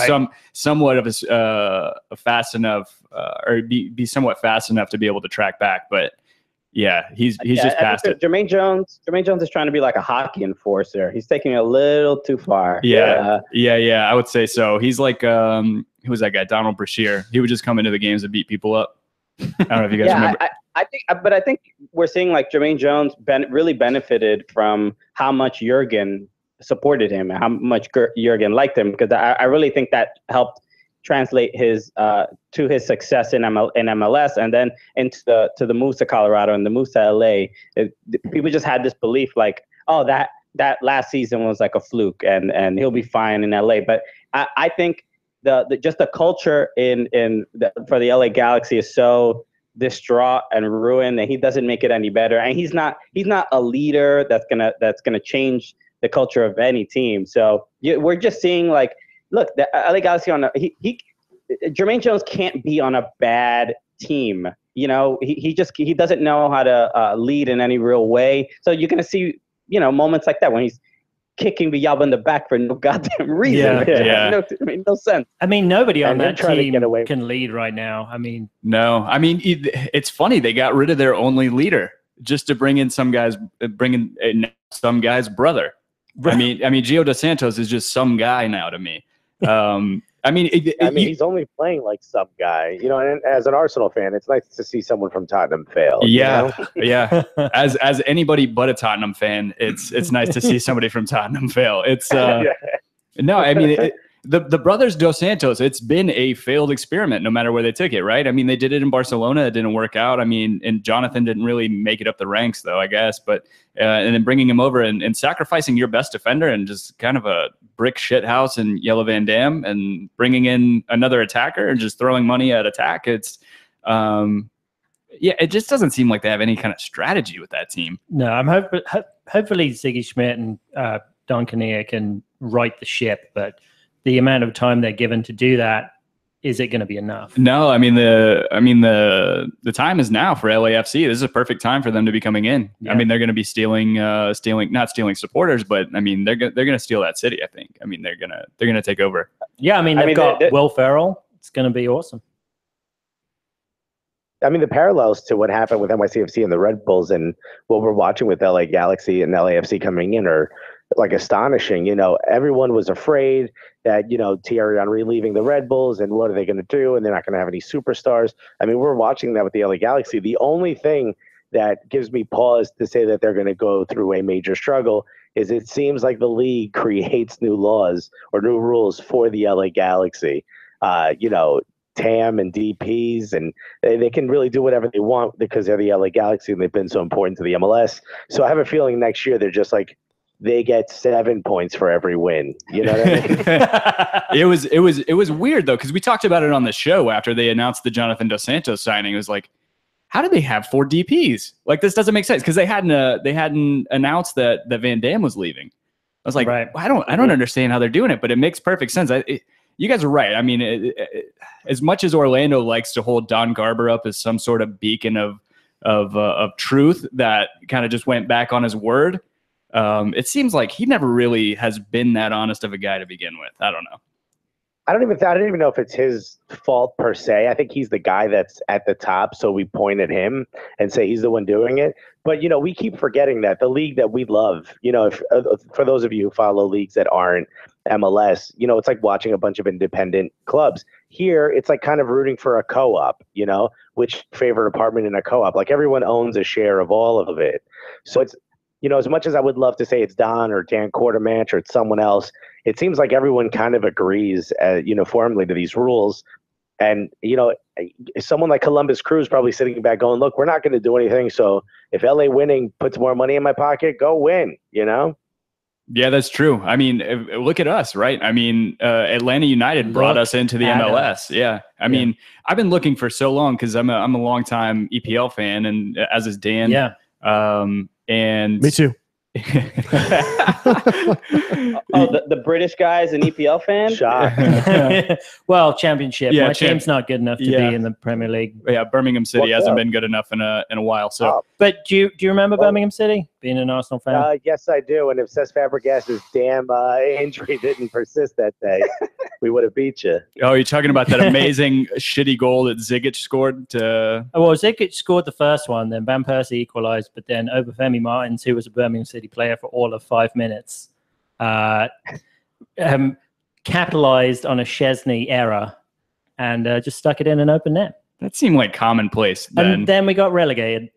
Speaker 2: somewhat of a fast enough or be somewhat fast enough to be able to track back. But Yeah, he's just past it.
Speaker 5: Jermaine Jones is trying to be like a hockey enforcer. He's taking it a little too far.
Speaker 2: Yeah, I would say so. He's like, who was that guy? Donald Brashear. He would just come into the games and beat people up. I don't know if you guys remember.
Speaker 5: I think we're seeing like Jermaine Jones really benefited from how much Jurgen supported him and how much Jurgen liked him, because I really think that helped translate his to his success in MLS, and then into the moves to Colorado and the moves to LA. People just had this belief like, oh, that last season was like a fluke, and he'll be fine in LA. But I think just the culture for the LA Galaxy is so distraught and ruined, and he doesn't make it any better. And he's not a leader that's gonna change the culture of any team. So we're just seeing like, look, the LA Galaxy Jermaine Jones can't be on a bad team. You know, he doesn't know how to lead in any real way. So you're gonna see, moments like that when he's kicking Villalba in the back for no goddamn reason.
Speaker 2: Yeah.
Speaker 5: No sense.
Speaker 1: I mean, nobody on that team can lead right now. I mean,
Speaker 2: no. I mean, it's funny they got rid of their only leader just to bring in some guy's brother. I mean, Gio Dos Santos is just some guy now to me.
Speaker 4: He's only playing like some guy, and as an Arsenal fan, it's nice to see someone from Tottenham fail.
Speaker 2: Yeah. As anybody but a Tottenham fan, it's nice to see somebody from Tottenham fail. It's no, I mean, the brothers Dos Santos, it's been a failed experiment no matter where they took it, right? I mean, they did it in Barcelona. It didn't work out. I mean, and Jonathan didn't really make it up the ranks, though, I guess. But and then bringing him over and sacrificing your best defender and just kind of a brick shit house in Jelle Van Dam and bringing in another attacker and just throwing money at attack. It's, it just doesn't seem like they have any kind of strategy with that team.
Speaker 1: No, I'm hopefully Ziggy Schmidt and Don Kinnear can right the ship, but the amount of time they're given to do that, is it going to be enough?
Speaker 2: No, I mean the time is now for LAFC. This is a perfect time for them to be coming in. Yeah. I mean, they're going to be not stealing supporters, but I mean they're going to steal that city. I think. I mean they're going to take over.
Speaker 1: Yeah, I mean they've got Will Ferrell. It's going to be awesome.
Speaker 4: I mean, the parallels to what happened with NYCFC and the Red Bulls and what we're watching with LA Galaxy and LAFC coming in are like astonishing. Everyone was afraid that, Thierry Henry leaving the Red Bulls and what are they going to do? And they're not going to have any superstars. I mean, we're watching that with the LA Galaxy. The only thing that gives me pause to say that they're going to go through a major struggle is it seems like the league creates new laws or new rules for the LA Galaxy. TAM and DPs, and they can really do whatever they want because they're the LA Galaxy and they've been so important to the MLS. So I have a feeling next year they're just like, they get 7 points for every win. You know what I mean?
Speaker 2: It was weird though, because we talked about it on the show after they announced the Jonathan Dos Santos signing. It was like, how do they have 4 DPs? Like, this doesn't make sense because they hadn't announced that Van Dam was leaving. I was like, right. I don't understand how they're doing it, but it makes perfect sense. You guys are right. I mean, as much as Orlando likes to hold Don Garber up as some sort of beacon of truth that kind of just went back on his word, it seems like he never really has been that honest of a guy to begin with. I don't know.
Speaker 4: I don't even know if it's his fault per se. I think he's the guy that's at the top, so we point at him and say he's the one doing it. But we keep forgetting that the league that we love, for those of you who follow leagues that aren't MLS, it's like watching a bunch of independent clubs. Here, it's like kind of rooting for a co-op, which favorite apartment in a co-op. Like everyone owns a share of all of it. So it's, as much as I would love to say it's Don or Dan Quartermatch or it's someone else, it seems like everyone kind of agrees uniformly to these rules. And, someone like Columbus Crew is probably sitting back going, look, we're not going to do anything. So if LA winning puts more money in my pocket, go win,
Speaker 2: Yeah, that's true. I mean, look at us, right? I mean, Atlanta United brought us into the MLS. Yeah. I mean, I've been looking for so long because I'm a longtime EPL fan, and as is Dan.
Speaker 1: Yeah.
Speaker 2: And
Speaker 3: me too.
Speaker 5: The British guy's an EPL fan?
Speaker 4: Shock.
Speaker 1: Well, Championship.
Speaker 2: Yeah,
Speaker 1: My team's not good enough to be in the Premier League.
Speaker 2: Yeah, Birmingham City hasn't been good enough in a while. So,
Speaker 1: but do you remember Birmingham City being an Arsenal fan?
Speaker 4: Yes, I do. And if Cesc Fabregas's damn injury didn't persist that day, we would have beat you.
Speaker 2: Oh, you're talking about that amazing shitty goal that Zigic scored to...
Speaker 1: Well, Zigic scored the first one, then Van Persie equalized, but then Obafemi Martins, who was a Birmingham City player for all of 5 minutes, capitalized on a Szczesny error and just stuck it in an open net.
Speaker 2: That seemed like commonplace then.
Speaker 1: And then we got relegated.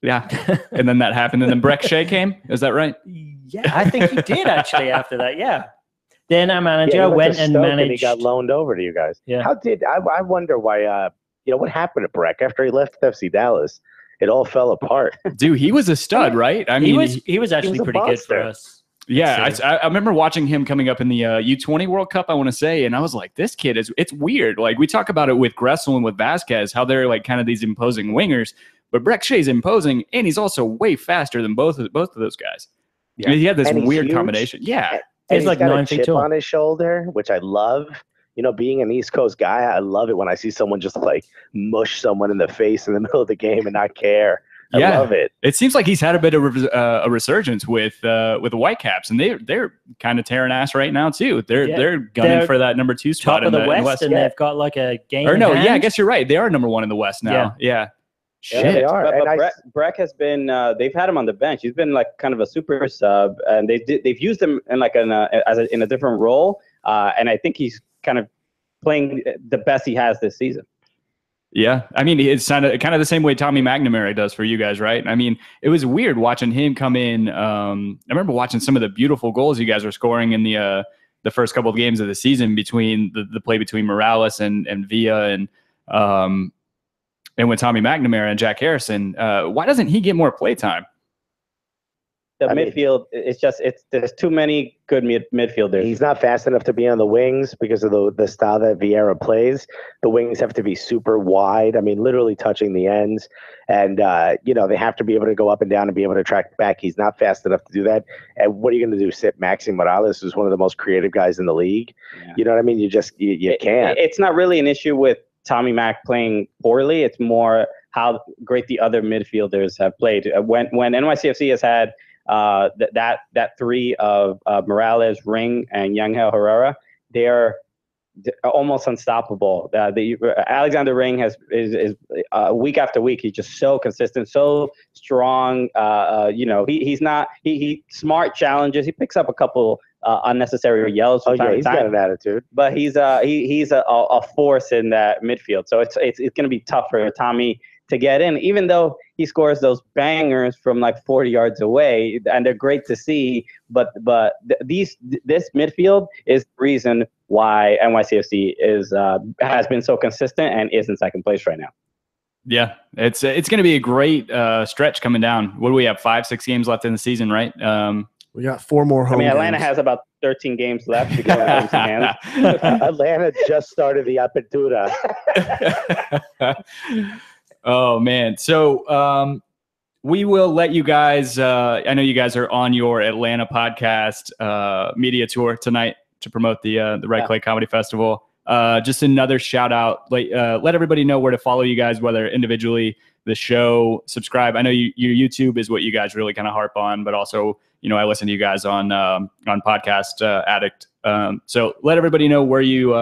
Speaker 2: Yeah. And then that happened. And then Breck Shea came. Is that right?
Speaker 1: Yeah, I think he did actually after that. Yeah. Then our manager went and managed.
Speaker 4: And he got loaned over to you guys.
Speaker 1: Yeah.
Speaker 4: How did I wonder why? What happened to Breck after he left FC Dallas? It all fell apart.
Speaker 2: Dude, he was a stud, right? I mean,
Speaker 1: he was actually pretty good for us.
Speaker 2: Yeah, I remember watching him coming up in the U20 World Cup, I want to say, and I was like, this kid it's weird. Like, we talk about it with Gressel and with Vasquez, how they're like kind of these imposing wingers, but Breck Shea's imposing, and he's also way faster than both of those guys. Yeah. I mean, he had this weird combination. Yeah.
Speaker 4: And he's like got a chip on his shoulder, which I love. Being an East Coast guy, I love it when I see someone just like mush someone in the face in the middle of the game and not care. I love it.
Speaker 2: It seems like he's had a bit of a resurgence with the Whitecaps, and they're kind of tearing ass right now too. They're gunning for that number 2 spot
Speaker 1: in the West, and they've got like a game.
Speaker 2: Or no, yeah, I guess you're right. They are number 1 in the West now. Yeah.
Speaker 4: Shit. Yeah, they are.
Speaker 5: But Breck has been. They've had him on the bench. He's been like kind of a super sub, and they've used him in like in a different role. And I think he's kind of playing the best he has this season.
Speaker 2: Yeah, I mean, it's kind of the same way Tommy McNamara does for you guys, right? I mean, it was weird watching him come in. I remember watching some of the beautiful goals you guys were scoring in the first couple of games of the season between the play between Morales and Villa and with Tommy McNamara and Jack Harrison. Why doesn't he get more play time?
Speaker 5: The midfield, there's too many good midfielders.
Speaker 4: He's not fast enough to be on the wings because of the style that Vieira plays. The wings have to be super wide. I mean, literally touching the ends. And, they have to be able to go up and down and be able to track back. He's not fast enough to do that. And what are you going to do? Sit Maxi Morales, who's one of the most creative guys in the league? Yeah. You know what I mean? You can't.
Speaker 5: It's not really an issue with Tommy Mac playing poorly. It's more how great the other midfielders have played. When NYCFC has had that 3 of Morales, Ring, and Yangel Herrera, they're almost unstoppable. Alexander Ring is week after week. He's just so consistent, so strong. He smart challenges. He picks up a couple unnecessary yells from time to time.
Speaker 4: He's got an attitude,
Speaker 5: but he's a force in that midfield. So it's going to be tough for Tommy to get in, even though he scores those bangers from like 40 yards away, and they're great to see. But this midfield is the reason why NYCFC has been so consistent and is in second place right now.
Speaker 2: Yeah, it's going to be a great stretch coming down. What do we have? 5-6 games left in the season, right?
Speaker 3: We got 4 more home games.
Speaker 5: Atlanta has about 13 games left.
Speaker 4: Atlanta just started the Apertura.
Speaker 2: Oh, man. So we will let you guys I know you guys are on your Atlanta podcast media tour tonight to promote the Red Clay Comedy Festival. Just another shout out. Let everybody know where to follow you guys, whether individually, the show, subscribe. I know your YouTube is what you guys really kind of harp on, but also, I listen to you guys on Podcast Addict. So let everybody know where you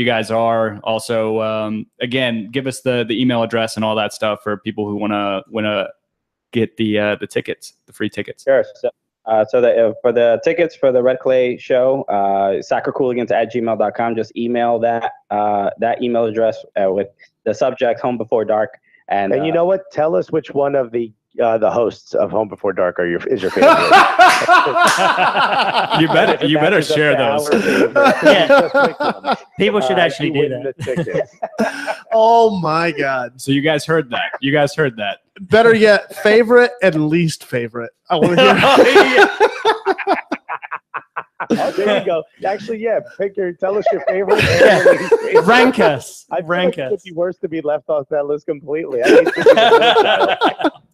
Speaker 2: guys are. Also, again, give us the email address and all that stuff for people who want to get the tickets, the free tickets.
Speaker 5: Sure. So for the tickets for the Red Clay show, soccercooligans@gmail.com. Just email that email address with the subject "Home Before Dark." And
Speaker 4: you know what? Tell us which one of the hosts of Home Before Dark is your favorite.
Speaker 2: You better share those.
Speaker 1: Yeah. People should actually do that.
Speaker 3: Oh my God!
Speaker 2: So you guys heard that.
Speaker 3: Better yet, favorite and least favorite. I want to hear.
Speaker 4: Oh, there you go. Actually, yeah. Tell us your favorite.
Speaker 1: Rank us.
Speaker 4: I
Speaker 1: rank us.
Speaker 4: It'd be worse to be left off that list completely.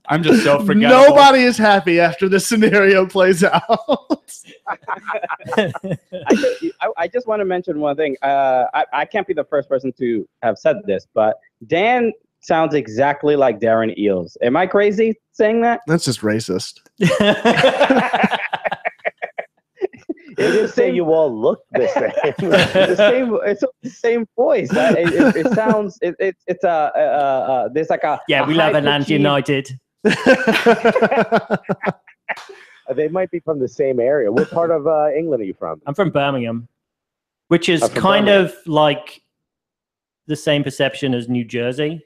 Speaker 2: I'm just so forgettable.
Speaker 3: Nobody is happy after this scenario plays out.
Speaker 5: I just want to mention one thing. I can't be the first person to have said this, but Dan sounds exactly like Darren Eales. Am I crazy saying that?
Speaker 3: That's just racist.
Speaker 4: They didn't say you all look the same.
Speaker 5: It's the same voice. It sounds. It's there's like a.
Speaker 1: Yeah, we love Atlanta United.
Speaker 4: They might be from the same area. What part of England are you from?
Speaker 1: I'm from Birmingham, which is kind of like the same perception as New Jersey.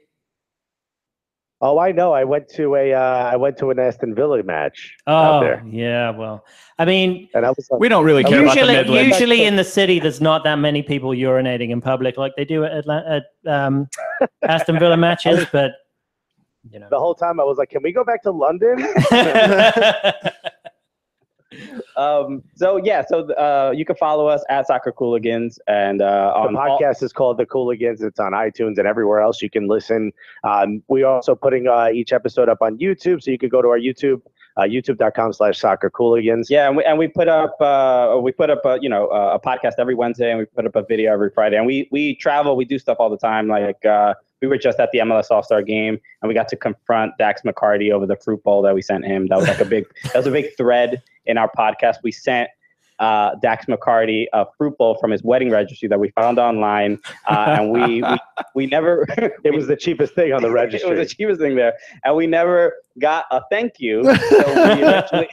Speaker 4: Oh, I know. I went to an Aston Villa match out there.
Speaker 1: Yeah. Well, I mean,
Speaker 4: and I was like,
Speaker 2: we don't really care about the Midlands.
Speaker 1: Usually in the city, there's not that many people urinating in public like they do at Aston Villa matches. But you know,
Speaker 4: the whole time I was like, "Can we go back to London?"
Speaker 5: So you can follow us at Soccer Cooligans, and
Speaker 4: the podcast is called The Cooligans. It's on iTunes and everywhere else you can listen. We are also putting each episode up on YouTube, so you can go to our YouTube, youtube.com/Soccer Cooligans.
Speaker 5: Yeah, and we put up a podcast every Wednesday, and we put up a video every Friday. And we travel, we do stuff all the time. Like we were just at the MLS All-Star game, and we got to confront Dax McCarty over the fruit bowl that we sent him. That was like a big thread in our podcast. We sent Dax McCarty a fruit bowl from his wedding registry that we found online, and we never.
Speaker 4: It was the cheapest thing on the registry.
Speaker 5: It was the cheapest thing there, and we never got a thank you. So we eventually.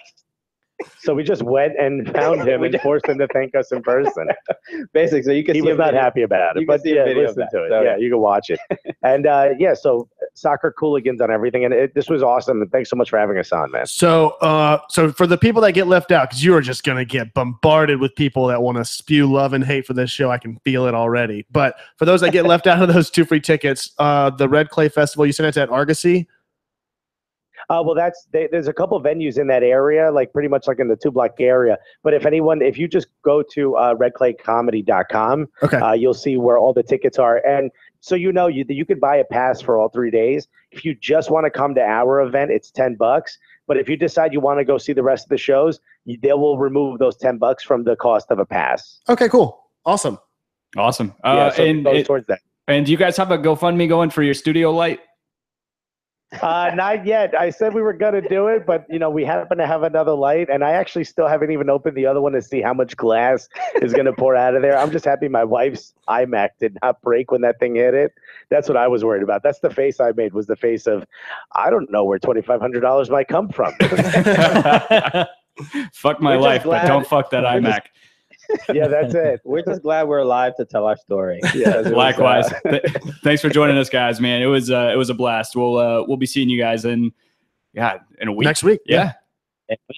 Speaker 4: So we just went and found him and forced him to thank us in person.
Speaker 5: Basically, so you can.
Speaker 4: He was not happy about it, but yeah, listen to it. So, yeah, you can watch it. And so Soccer Cooligans on everything, and this was awesome. And thanks so much for having us on, man.
Speaker 3: So, so for the people that get left out, because you are just gonna get bombarded with people that want to spew love and hate for this show. I can feel it already. But for those that get left out of those 2 free tickets, the Red Clay Festival, you said it's at Argosy.
Speaker 4: Well, there's a couple venues in that area, like pretty much like in the 2-block area. But if you just go to redclaycomedy.com,
Speaker 3: okay,
Speaker 4: you'll see where all the tickets are. And so you could buy a pass for all 3 days. If you just want to come to our event, it's $10. But if you decide you want to go see the rest of the shows, they will remove those $10 from the cost of a pass.
Speaker 3: Okay, cool, awesome.
Speaker 2: So
Speaker 4: towards that.
Speaker 2: And do you guys have a GoFundMe going for your studio light?
Speaker 4: Not yet. I said we were going to do it, but we happen to have another light, and I actually still haven't even opened the other one to see how much glass is going to pour out of there. I'm just happy my wife's iMac did not break when that thing hit it. That's what I was worried about. That's the face I made, was the face of, I don't know where $2,500 might come from.
Speaker 2: Fuck my life, but don't fuck that iMac.
Speaker 4: Yeah, that's it.
Speaker 5: We're just glad we're alive to tell our story.
Speaker 4: Yeah,
Speaker 2: likewise. Thanks for joining us, guys. Man, it was a blast. We'll be seeing you guys in a week.
Speaker 3: Next week.
Speaker 2: Yeah.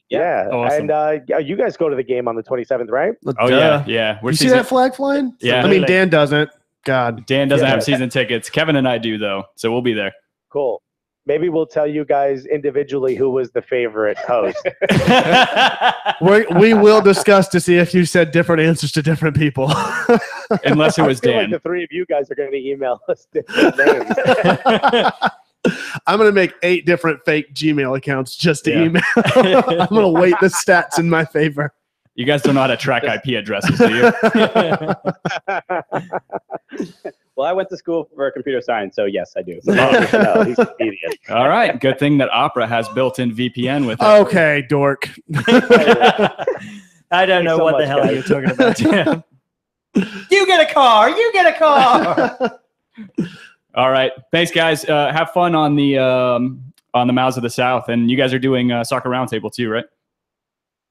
Speaker 4: Yeah.
Speaker 2: Awesome.
Speaker 4: And you guys go to the game on the 27th, right?
Speaker 2: Oh yeah.
Speaker 3: You see that flag flying?
Speaker 2: Yeah.
Speaker 3: I mean, Dan doesn't. God.
Speaker 2: Dan doesn't have season tickets. Kevin and I do, though, so we'll be there.
Speaker 4: Cool. Maybe we'll tell you guys individually who was the favorite host.
Speaker 3: We will discuss to see if you said different answers to different people.
Speaker 2: Unless it was Dan.
Speaker 4: Like the three of you guys are going to email us different names.
Speaker 3: I'm going to make 8 different fake Gmail accounts just to email. I'm going to weight the stats in my favor.
Speaker 2: You guys don't know how to track IP addresses, do you?
Speaker 5: Well, I went to school for computer science, so yes, I do.
Speaker 4: No, he's Canadian.
Speaker 2: All right. Good thing that Opera has built-in VPN with it.
Speaker 3: Okay, dork.
Speaker 1: I don't know what the hell you're talking about. You get a car. You get a car.
Speaker 2: All right. Thanks, guys. Have fun on the Mouths of the South. And you guys are doing Soccer Roundtable too, right?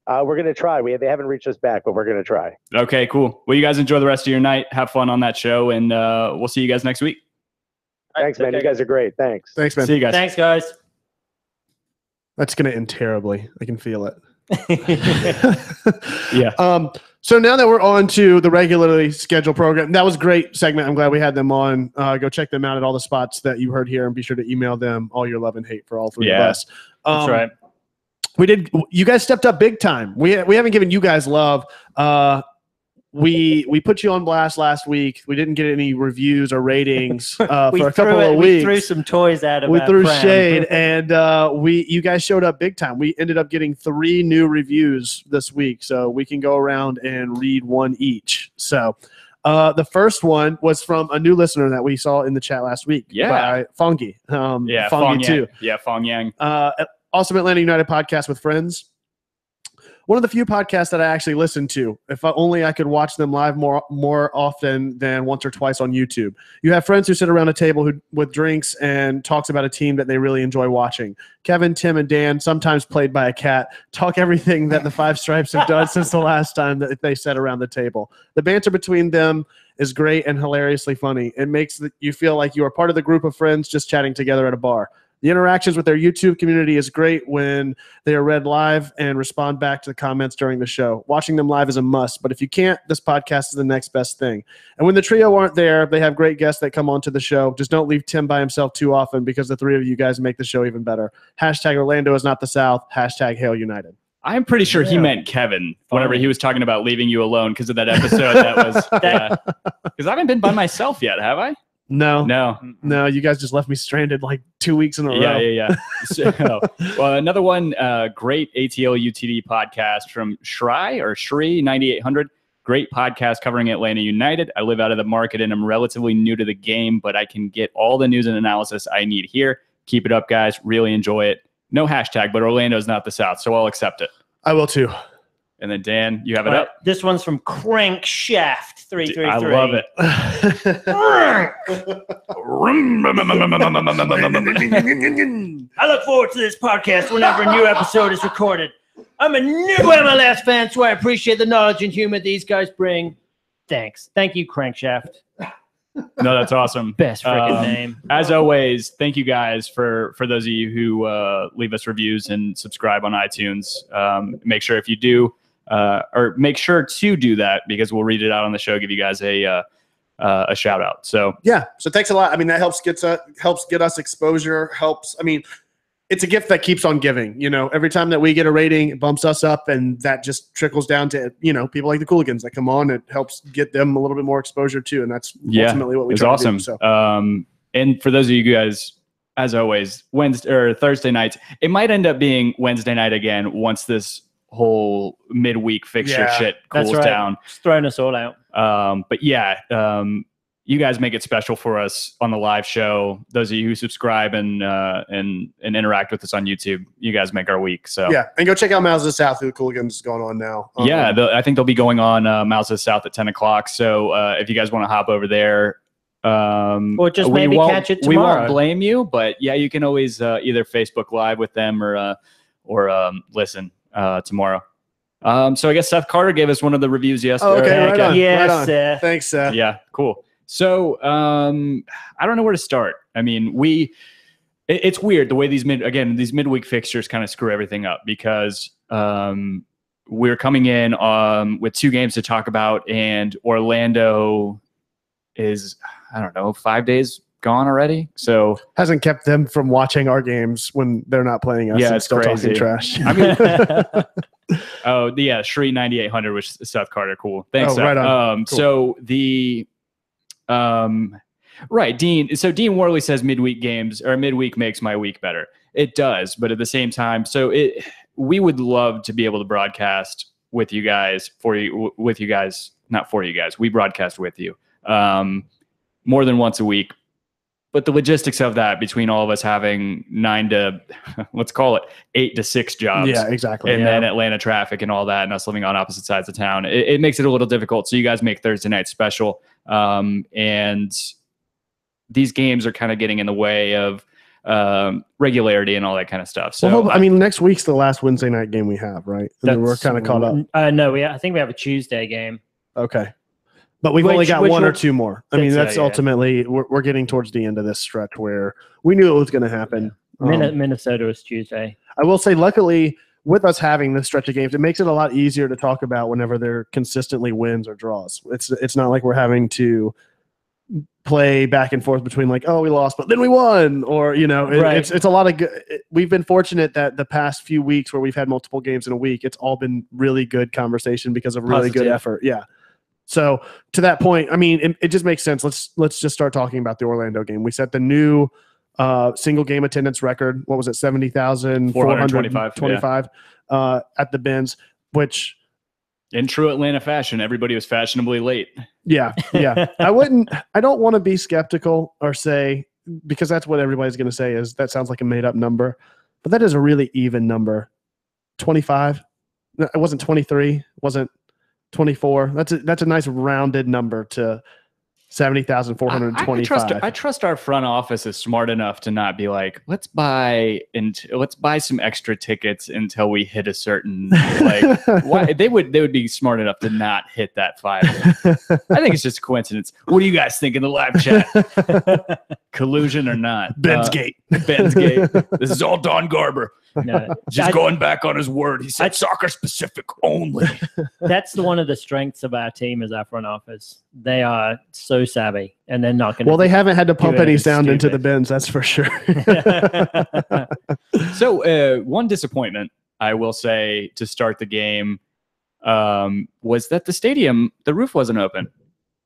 Speaker 4: We're going to try. They haven't reached us back, but we're going to try.
Speaker 2: Okay, cool. Well, you guys enjoy the rest of your night. Have fun on that show, and we'll see you guys next week.
Speaker 4: Thanks, man. You guys are great. Thanks.
Speaker 3: Thanks, man.
Speaker 2: See you guys.
Speaker 1: Thanks, guys.
Speaker 3: That's going to end terribly. I can feel it.
Speaker 2: Yeah.
Speaker 3: So now that we're on to the regularly scheduled program, that was a great segment. I'm glad we had them on. Go check them out at all the spots that you heard here, and be sure to email them all your love and hate for all 3 of us.
Speaker 2: That's right.
Speaker 3: You guys stepped up big time. We haven't given you guys love. We put you on blast last week. We didn't get any reviews or ratings for a couple of weeks.
Speaker 1: We threw some toys at him.
Speaker 3: We threw shade, and you guys showed up big time. We ended up getting 3 new reviews this week, so we can go around and read one each. So the first one was from a new listener that we saw in the chat last week.
Speaker 2: Yeah,
Speaker 3: by Fungi.
Speaker 2: Fungi
Speaker 3: too.
Speaker 2: Yeah, Fong Yang.
Speaker 3: Awesome Atlanta United podcast with friends. one of the few podcasts that I actually listen to. If only I could watch them live more often than once or twice on YouTube. You have friends who sit around a table with drinks and talks about a team that they really enjoy watching. Kevin, Tim, and Dan, sometimes played by a cat, talk everything that the Five Stripes have done since the last time that they sat around the table. The banter between them is great and hilariously funny. It makes you feel like you are part of the group of friends just chatting together at a bar. The interactions with their YouTube community is great when they are read live and respond back to the comments during the show. Watching them live is a must, but if you can't, this podcast is the next best thing. And when the trio aren't there, they have great guests that come onto the show. Just don't leave Tim by himself too often because the three of you guys make the show even better. Hashtag Orlando is not the South. Hashtag Hail United.
Speaker 2: I'm pretty sure he meant Kevin whenever he was talking about leaving you alone because of that episode. That was because I haven't been by myself yet, have I?
Speaker 3: No. You guys just left me stranded like 2 weeks in a row.
Speaker 2: Yeah. So, well, another one, great ATL UTD podcast from Shri 9800. Great podcast covering Atlanta United. I live out of the market and I'm relatively new to the game, but I can get all the news and analysis I need here. Keep it up, guys. Really enjoy it. No hashtag, but Orlando's not the South, so I'll accept it.
Speaker 3: I will too.
Speaker 2: And then Dan, you have it up.
Speaker 1: This one's from Crankshaft 333.
Speaker 2: I love it.
Speaker 1: I look forward to this podcast whenever a new episode is recorded. I'm a new MLS fan, so I appreciate the knowledge and humor these guys bring. Thanks. Thank you, Crankshaft.
Speaker 2: No, that's awesome.
Speaker 1: Best freaking name.
Speaker 2: As always, thank you guys for those of you who leave us reviews and subscribe on iTunes. Make sure if you do, or make sure to do that because we'll read it out on the show, give you guys a shout out. So
Speaker 3: yeah, so thanks a lot. I mean, that helps get us exposure. It's a gift that keeps on giving. You know, every time that we get a rating, it bumps us up, and that just trickles down to people like the Cooligans that come on. It helps get them a little bit more exposure too, and that's ultimately what we try to do. So.
Speaker 2: And for those of you guys, as always, Wednesday or Thursday nights, it might end up being Wednesday night again once this whole midweek fixture shit cools down.
Speaker 1: Just throwing us all out.
Speaker 2: But you guys make it special for us on the live show. Those of you who subscribe and interact with us on YouTube, you guys make our week. So
Speaker 3: yeah, and go check out Mouths of the South, who the Cooligans is going on now.
Speaker 2: I think they'll be going on Mouths of the South at 10 o'clock. So if you guys want to hop over there,
Speaker 1: or just maybe catch it tomorrow.
Speaker 2: We won't blame you, but yeah, you can always either Facebook Live with them or listen tomorrow. So I guess Seth Carter gave us one of the reviews yesterday.
Speaker 3: Oh, okay, right on.
Speaker 1: Yes,
Speaker 3: right on.
Speaker 1: Seth.
Speaker 3: Thanks, Seth.
Speaker 2: Yeah, cool. So I don't know where to start. I mean, it's weird the way these midweek fixtures kind of screw everything up because we're coming in with 2 games to talk about, and Orlando is 5 days gone already. So
Speaker 3: hasn't kept them from watching our games when they're not playing us.
Speaker 2: Yeah,
Speaker 3: it's still
Speaker 2: crazy.
Speaker 3: Talking trash.
Speaker 2: I mean, Shri 9800 was Seth Carter. Cool. Thanks. Seth.
Speaker 3: Right on.
Speaker 2: Cool. So the right, Dean. So Dean Worley says midweek makes my week better. It does, but at the same time, we would love to be able to broadcast with you guys, not for you guys. We broadcast with you more than once a week. But the logistics of that between all of us having 9 to, let's call it 8 to 6 jobs.
Speaker 3: Yeah, exactly.
Speaker 2: And then Atlanta traffic and all that, and us living on opposite sides of town, it makes it a little difficult. So you guys make Thursday night special. And these games are kind of getting in the way of regularity and all that kind of stuff. So
Speaker 3: next week's the last Wednesday night game we have, right? And then we're kind of caught up.
Speaker 1: No, I think we have a Tuesday game.
Speaker 3: Okay. But we've only got 1 or 2 more. I mean, that's ultimately, we're getting towards the end of this stretch where we knew it was going to happen.
Speaker 1: Minnesota was Tuesday.
Speaker 3: I will say, luckily, with us having this stretch of games, it makes it a lot easier to talk about whenever they're consistently wins or draws. It's not like we're having to play back and forth between like, oh, we lost, but then we won, or right. It's a lot of good. We've been fortunate that the past few weeks where we've had multiple games in a week, it's all been really good conversation because of really good effort. Yeah. So to that point, I mean, it just makes sense. Let's just start talking about the Orlando game. We set the new single game attendance record. What was it? 70,425 at the Benz, which
Speaker 2: in true Atlanta fashion, everybody was fashionably late.
Speaker 3: Yeah. I don't want to be skeptical or say, because that's what everybody's going to say is that sounds like a made up number, but that is a really even number. 25. It wasn't 23. It wasn't 24. That's a nice rounded number to 70,425.
Speaker 2: I trust our front office is smart enough to not be like, let's buy some extra tickets until we hit a certain why they would be smart enough to not hit that 5. I think it's just a coincidence. What do you guys think in the live chat? Collusion or not?
Speaker 3: Ben's Gate.
Speaker 2: Ben's Gate. This is all Don Garber.
Speaker 1: No,
Speaker 2: Just going back on his word. He said soccer specific only.
Speaker 1: That's one of the strengths of our team is our front office. They are so savvy, and they're not going to.
Speaker 3: Well, they haven't had to pump any sound into the bins, that's for sure.
Speaker 2: So one disappointment, I will say, to start the game was that the roof wasn't open.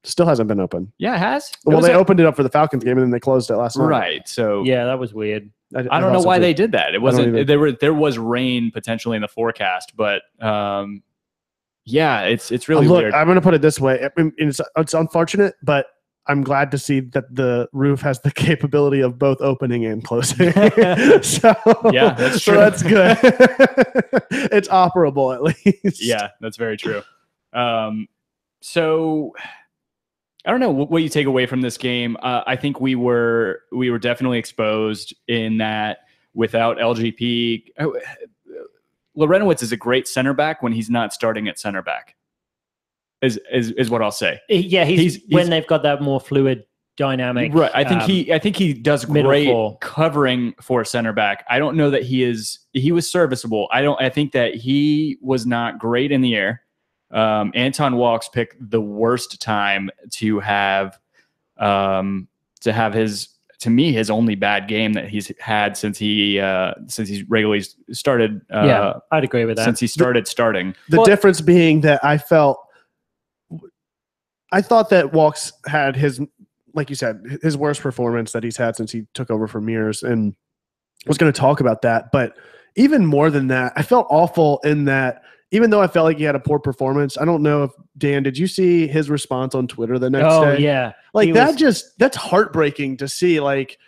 Speaker 3: Still hasn't been open.
Speaker 2: Yeah, it has.
Speaker 3: Well, they opened it up for the Falcons game, and then they closed it last night.
Speaker 2: Right. So
Speaker 1: yeah, that was weird.
Speaker 2: I don't know why they did that. It wasn't. There was rain potentially in the forecast, but yeah, it's really weird.
Speaker 3: I'm going to put it this way: it's unfortunate, but I'm glad to see that the roof has the capability of both opening and closing. So
Speaker 2: yeah, that's true.
Speaker 3: So that's good. It's operable at least.
Speaker 2: Yeah, that's very true. So I don't know what you take away from this game. I think we were definitely exposed in that without LGP. Lorenowitz is a great center back when he's not starting at center back. Is what I'll say.
Speaker 1: Yeah, he's when they've got that more fluid dynamic.
Speaker 2: Right. I think he does great
Speaker 1: floor.
Speaker 2: Covering for center back. I don't know that he was serviceable. I think that he was not great in the air. Anton Walkes picked the worst time to have his only bad game that he's had since he's regularly started.
Speaker 1: Yeah, I'd agree with that.
Speaker 2: Since he starting.
Speaker 3: The difference being that I thought that Walkes had his, like you said, his worst performance that he's had since he took over from Mears, and was going to talk about that. But even more than that, I felt awful in that. Even though I felt like he had a poor performance, I don't know if Dan, did you see his response on Twitter the next day?
Speaker 1: Oh yeah,
Speaker 3: like that's heartbreaking to see. Like,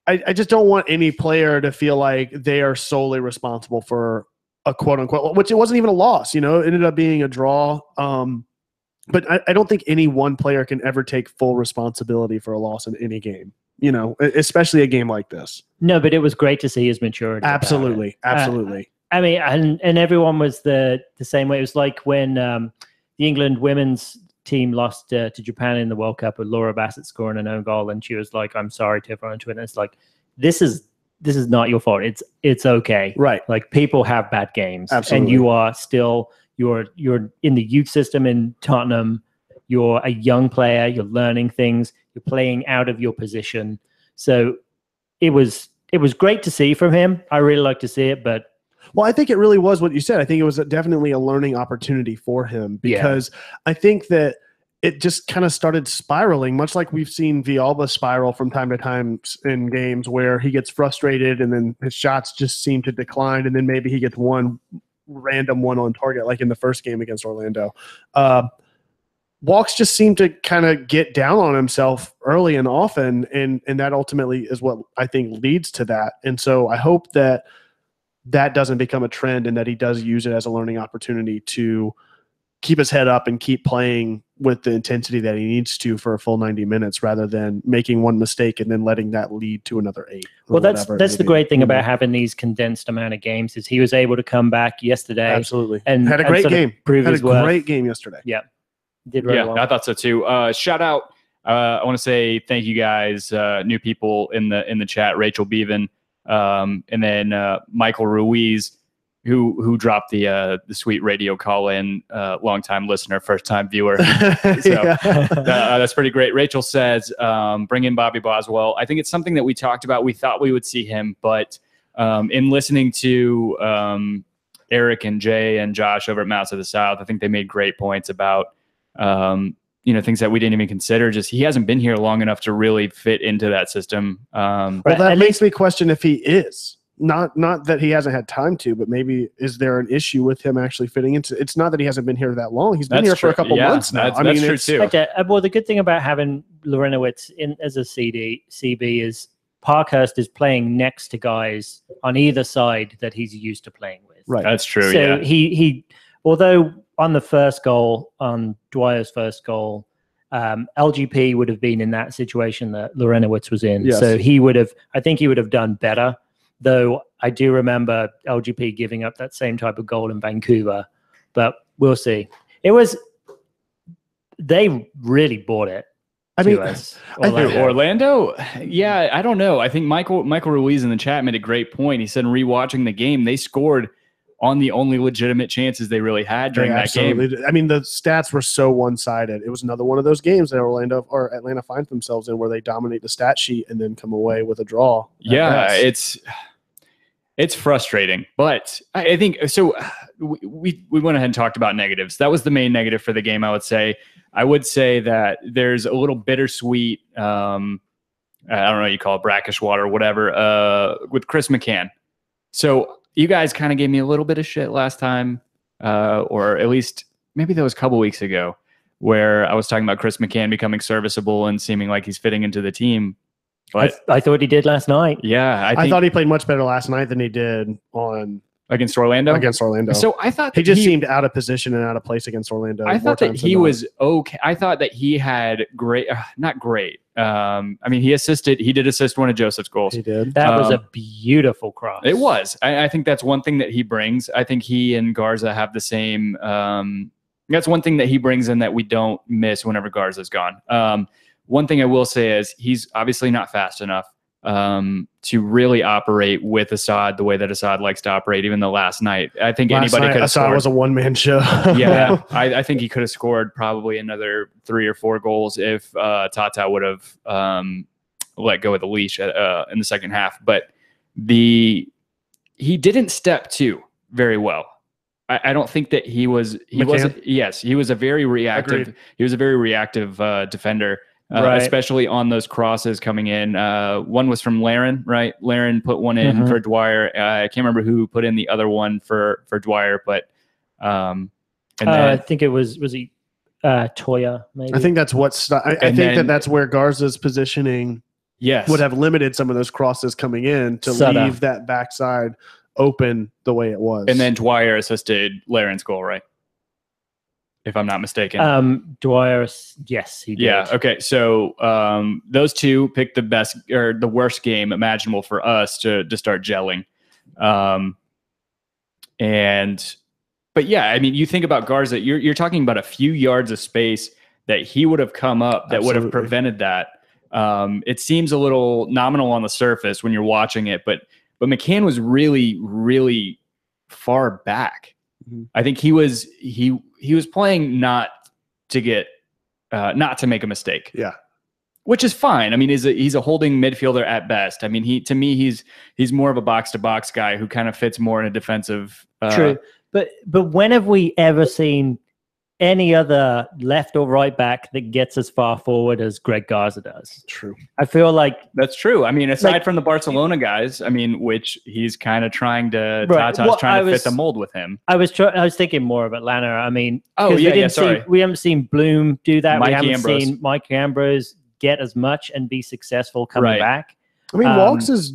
Speaker 3: I just don't want any player to feel like they are solely responsible for a quote unquote, which it wasn't even a loss. It ended up being a draw. But I don't think any one player can ever take full responsibility for a loss in any game. Especially a game like this.
Speaker 1: No, but it was great to see his maturity.
Speaker 3: Absolutely.
Speaker 1: I mean, and everyone was the same way. It was like when the England women's team lost to Japan in the World Cup with Laura Bassett scoring an own goal, and she was like, "I'm sorry" to everyone on Twitter. It's like this is not your fault. It's okay,
Speaker 3: right?
Speaker 1: Like people have bad games,
Speaker 3: absolutely,
Speaker 1: and you are still you're in the youth system in Tottenham. You're a young player. You're learning things. You're playing out of your position. So it was great to see from him. I really like to see it, but.
Speaker 3: Well, I think it really was what you said. I think it was definitely a learning opportunity for him because I think that it just kind of started spiraling, much like we've seen Villalba spiral from time to time in games where he gets frustrated and then his shots just seem to decline, and then maybe he gets one random one on target, like in the first game against Orlando. Walkes just seemed to kind of get down on himself early and often, and that ultimately is what I think leads to that. And so I hope that doesn't become a trend and that he does use it as a learning opportunity to keep his head up and keep playing with the intensity that he needs to for a full 90 minutes rather than making one mistake and then letting that lead to another 8.
Speaker 1: Well, that's the great thing about having these condensed amount of games is he was able to come back yesterday.
Speaker 3: Absolutely.
Speaker 1: And
Speaker 3: had a great game.
Speaker 1: Had a
Speaker 3: great game yesterday.
Speaker 1: Yeah. Did really well.
Speaker 2: I thought so too. Shout out. I want to say thank you guys, new people in the chat, Rachel Bevan, and then Michael Ruiz, who dropped the sweet radio call in, longtime listener, first time viewer. So that's pretty great. Rachel says, bring in Bobby Boswell. I think it's something that we talked about. We thought we would see him, but in listening to Eric and Jay and Josh over at Mouse of the South, I think they made great points about things that we didn't even consider. Just he hasn't been here long enough to really fit into that system.
Speaker 3: Well, that makes me question if he is. Not that he hasn't had time to, but maybe is there an issue with him actually fitting into? It's not that he hasn't been here that long. He's been here for a couple months now.
Speaker 2: That's true too.
Speaker 1: Okay. Well, the good thing about having Lorenowitz in as a CB is Parkhurst is playing next to guys on either side that he's used to playing with.
Speaker 3: Right.
Speaker 2: That's true.
Speaker 1: So
Speaker 2: yeah.
Speaker 1: he although on the first goal, on Dwyer's first goal, LGP would have been in that situation that Lorenowitz was in.
Speaker 3: Yes.
Speaker 1: So I think he would have done better. Though I do remember LGP giving up that same type of goal in Vancouver, but we'll see. They really bought it.
Speaker 3: I mean,
Speaker 2: Orlando, yeah, I don't know. I think Michael Ruiz in the chat made a great point. He said, rewatching the game, they scored on the only legitimate chances they really had during that game.
Speaker 3: I mean, the stats were so one-sided. It was another one of those games that Atlanta finds themselves in where they dominate the stat sheet and then come away with a draw.
Speaker 2: Yeah, it's frustrating, but I think so. We went ahead and talked about negatives. That was the main negative for the game, I would say. I would say that there's a little bittersweet, I don't know, you call it brackish water, whatever, with Chris McCann. So you guys kind of gave me a little bit of shit last time, or at least maybe that was a couple weeks ago, where I was talking about Chris McCann becoming serviceable and seeming like he's fitting into the team. But
Speaker 1: I thought he did last night.
Speaker 2: Yeah,
Speaker 3: I thought he played much better last night than he did
Speaker 2: against Orlando.
Speaker 3: So
Speaker 2: I thought
Speaker 3: he just seemed out of position and out of place against Orlando.
Speaker 2: I thought that he was okay. I thought that he had great, not great. I mean, he did assist one of Joseph's goals.
Speaker 3: He did.
Speaker 1: That was a beautiful cross.
Speaker 2: It was. I think that's one thing that he brings. I think he and Garza have the same. That's one thing that he brings in that we don't miss whenever Garza's gone. One thing I will say is he's obviously not fast enough to really operate with Assad the way that Assad likes to operate. Even though last night, I think anybody could have
Speaker 3: Assad
Speaker 2: scored.
Speaker 3: was a one-man show.
Speaker 2: Yeah, I think he could have scored probably another 3 or 4 goals if Tata would have let go of the leash in the second half. But he didn't step to very well. I don't think that he wasn't. Yes, he was a very reactive.
Speaker 3: Agreed.
Speaker 2: He was a very reactive defender.
Speaker 1: Right.
Speaker 2: Especially on those crosses coming in. One was from Laren, right? Laren put one in for Dwyer. I can't remember who put in the other one for Dwyer, but
Speaker 1: I think it was he Toya, maybe.
Speaker 3: I think that's that's where Garza's positioning would have limited some of those crosses coming in to leave that backside open the way it was.
Speaker 2: And then Dwyer assisted Laren's goal, right? If I'm not mistaken.
Speaker 1: Dwyer, yes, he did.
Speaker 2: Yeah. Okay. So those two picked the best or the worst game imaginable for us to start gelling. But yeah, I mean, you think about Garza, you're talking about a few yards of space that he would have come up that would have prevented that. It seems a little nominal on the surface when you're watching it, but McCann was really, really far back. Mm-hmm. I think he was playing not to make a mistake.
Speaker 3: Yeah.
Speaker 2: Which is fine. I mean, he's a holding midfielder at best. I mean, he's more of a box to box guy who kind of fits more in a defensive.
Speaker 1: True. But when have we ever seen any other left or right back that gets as far forward as Greg Garza does?
Speaker 3: True.
Speaker 1: I feel like
Speaker 2: that's true. I mean, aside from the Barcelona guys, I mean, which he's kind of trying to fit the mold with him.
Speaker 1: I was thinking more of Atlanta. I mean,
Speaker 2: sorry.
Speaker 1: We haven't seen Bloom do that. We haven't
Speaker 2: Ambrose.
Speaker 1: seen Mike Ambrose get as much and be successful coming back.
Speaker 3: I mean, Walks is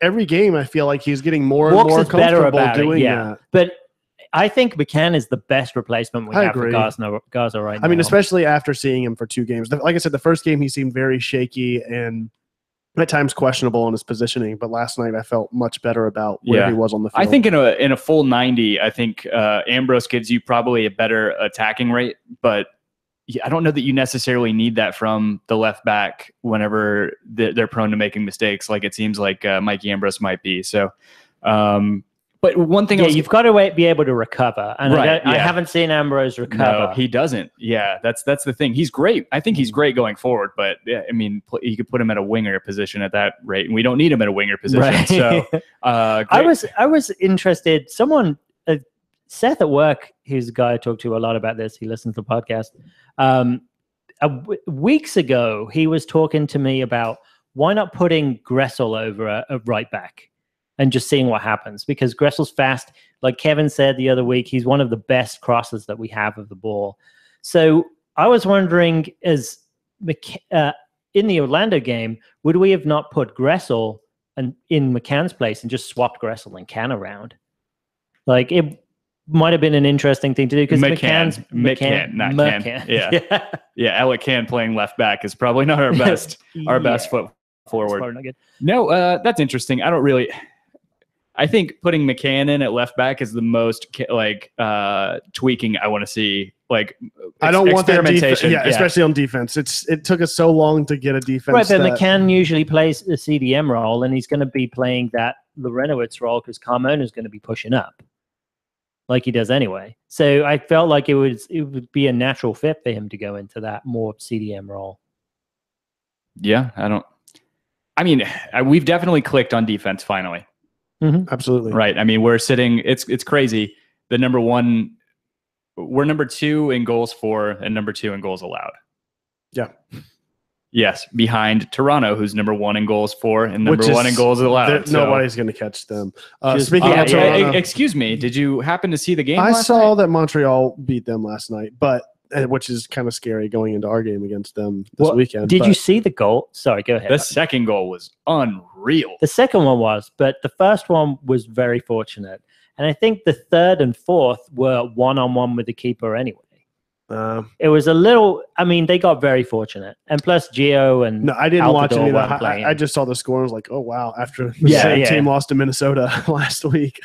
Speaker 3: every game. I feel like he's getting more and more comfortable doing that.
Speaker 1: But I think McCann is the best replacement we have for Garza right now.
Speaker 3: I mean, especially after seeing him for 2 games. Like I said, the first game he seemed very shaky and at times questionable in his positioning. But last night I felt much better about where he was on the field.
Speaker 2: I think in a full 90, I think Ambrose gives you probably a better attacking rate. But I don't know that you necessarily need that from the left back whenever they're prone to making mistakes, like it seems like Mikey Ambrose might be. So. But one thing,
Speaker 1: you've got to be able to recover, and I haven't seen Ambrose recover.
Speaker 2: No, he doesn't. Yeah, that's the thing. He's great. I think he's great going forward. But I mean, you could put him at a winger position at that rate, and we don't need him at a winger position. Right. So,
Speaker 1: I was interested. Someone, Seth at work, who's a guy I talk to a lot about this. He listens to the podcast. Weeks ago, he was talking to me about why not putting Gressel over a right back. And just seeing what happens, because Gressel's fast. Like Kevin said the other week, he's one of the best crossers that we have of the ball. So I was wondering, in the Orlando game, would we have not put Gressel in McCann's place and just swapped Gressel and Can around? Like it might have been an interesting thing to do because
Speaker 2: McCann, not Can. Yeah. Elliot Can playing left back is probably not our best foot forward.
Speaker 1: Not good.
Speaker 2: No, that's interesting. I think putting McCann in at left back is the most tweaking I want to see. Like
Speaker 3: I don't want that
Speaker 2: experimentation.
Speaker 3: Especially on defense. It took us so long to get a defense.
Speaker 1: Right, but McCann usually plays the CDM role, and he's going to be playing that Lorenowitz role because Carmona's going to be pushing up, like he does anyway. So I felt like it would be a natural fit for him to go into that more CDM role.
Speaker 2: Yeah, we've definitely clicked on defense finally.
Speaker 3: Mm-hmm. Absolutely.
Speaker 2: Right. I mean, we're sitting. It's crazy. We're number 2 in goals for and number 2 in goals allowed.
Speaker 3: Yeah.
Speaker 2: Yes, behind Toronto, who's number 1 in goals for and number 1 in goals allowed.
Speaker 3: Nobody's going to catch them. Speaking of Toronto,
Speaker 2: excuse me, did you happen to see the game?
Speaker 3: I saw that Montreal beat them last night, which is kind of scary going into our game against them this weekend.
Speaker 1: Did you see the goal? Sorry, go ahead.
Speaker 2: The second goal was unreal.
Speaker 1: The second one was, but the first one was very fortunate. And I think the third and fourth were one-on-one with the keeper anyway. It was a little, they got very fortunate. And plus Gio and
Speaker 3: no, I didn't watch any of that. I just saw the score and was like, oh, wow, after the same team lost to Minnesota last week.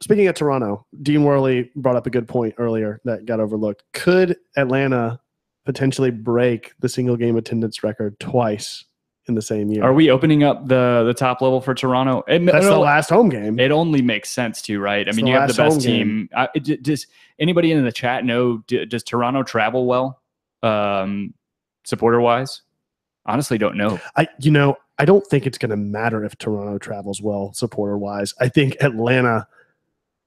Speaker 3: Speaking of Toronto, Dean Worley brought up a good point earlier that got overlooked. Could Atlanta potentially break the single game attendance record twice in the same year?
Speaker 2: Are we opening up the top level for Toronto?
Speaker 3: That's the last home game.
Speaker 2: It only makes sense to, right? You have the best team. Does anybody in the chat know, does Toronto travel well, supporter-wise? Honestly, don't know.
Speaker 3: I don't think it's going to matter if Toronto travels well, supporter-wise. I think Atlanta,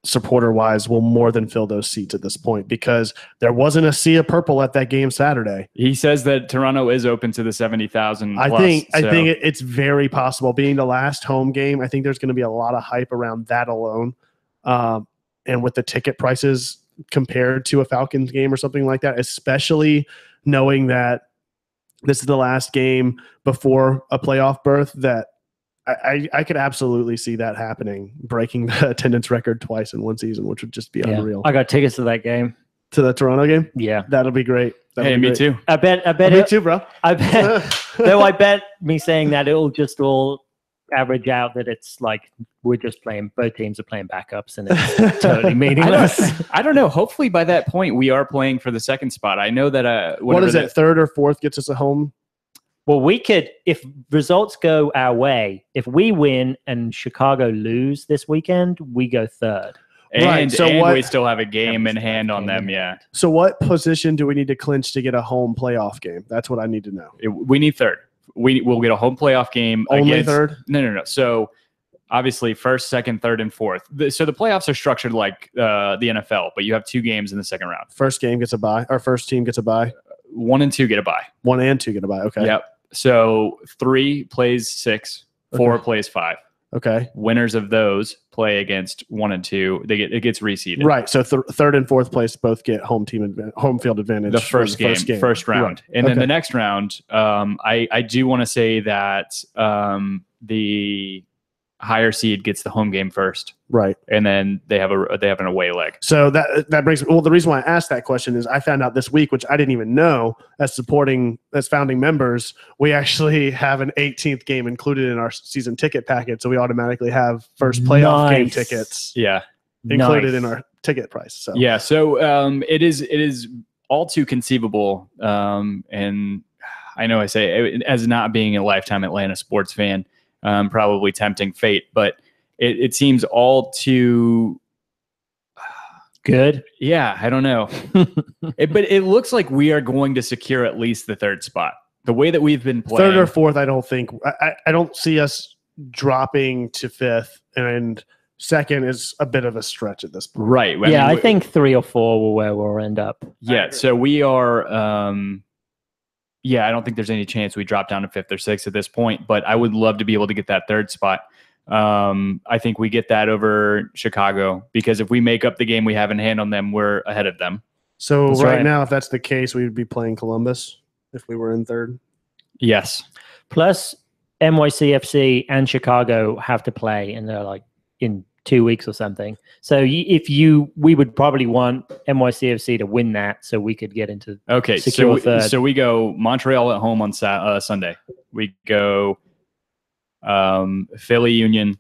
Speaker 3: supporter-wise, will more than fill those seats at this point because there wasn't a sea of purple at that game Saturday.
Speaker 2: He says that Toronto is open to the 70,000.
Speaker 3: I think it's very possible. Being the last home game, I think there's going to be a lot of hype around that alone. And with the ticket prices compared to a Falcons game or something like that, especially knowing that this is the last game before a playoff berth, that I could absolutely see that happening, breaking the attendance record twice in one season, which would just be unreal.
Speaker 1: I got tickets to that game.
Speaker 3: To the Toronto game?
Speaker 1: Yeah.
Speaker 3: That'll be great.
Speaker 2: Me too.
Speaker 1: I bet
Speaker 3: me too, bro.
Speaker 1: I bet me saying that it'll just all average out that it's like we're just playing, both teams are playing backups and it's totally meaningless.
Speaker 2: I don't know. Hopefully by that point we are playing for the second spot. I know that
Speaker 3: what is it, third or fourth gets us a home?
Speaker 1: Well, we could, if results go our way, if we win and Chicago lose this weekend, we go third.
Speaker 2: And we still have a game in hand on them, yeah.
Speaker 3: So what position do we need to clinch to get a home playoff game? That's what I need to know.
Speaker 2: We need third. We'll get a home playoff game.
Speaker 3: Only third?
Speaker 2: No. So obviously first, second, third, and fourth. So the playoffs are structured like the NFL, but you have 2 games in the second round.
Speaker 3: First game gets a bye. Our first team gets a bye.
Speaker 2: 1 and 2 get a bye.
Speaker 3: 1 and 2 get a bye. Okay.
Speaker 2: Yep. So 3 plays 6, 4 plays 5.
Speaker 3: Okay.
Speaker 2: Winners of those play against 1 and 2. It gets reseeded.
Speaker 3: Right. So third and fourth place both get home field advantage.
Speaker 2: The first round,
Speaker 3: right.
Speaker 2: And then the next round. I do want to say that the higher seed gets the home game first.
Speaker 3: Right.
Speaker 2: And then they have an away leg.
Speaker 3: So that brings me, well, the reason why I asked that question is I found out this week, which I didn't even know, as founding members, we actually have an 18th game included in our season ticket packet. So we automatically have first playoff game tickets included in our ticket price. So
Speaker 2: yeah. So it is all too conceivable. And I know I say as not being a lifetime Atlanta sports fan, probably tempting fate, but it seems all too
Speaker 1: good.
Speaker 2: Yeah, I don't know. But it looks like we are going to secure at least the third spot. The way that we've been playing.
Speaker 3: Third or fourth, I don't think. I don't see us dropping to fifth, and second is a bit of a stretch at this point.
Speaker 2: Right.
Speaker 1: I think 3 or 4 will where we'll end up.
Speaker 2: Yeah, so we are I don't think there's any chance we drop down to 5th or 6th at this point, but I would love to be able to get that third spot. I think we get that over Chicago because if we make up the game we have in hand on them, we're ahead of them.
Speaker 3: So right now, if that's the case, we would be playing Columbus if we were in third.
Speaker 2: Yes.
Speaker 1: Plus NYCFC and Chicago have to play, and they're like in 2 weeks or something. So we would probably want NYCFC to win that so we could get into secure third.
Speaker 2: So we go Montreal at home on Sunday. We go Philly Union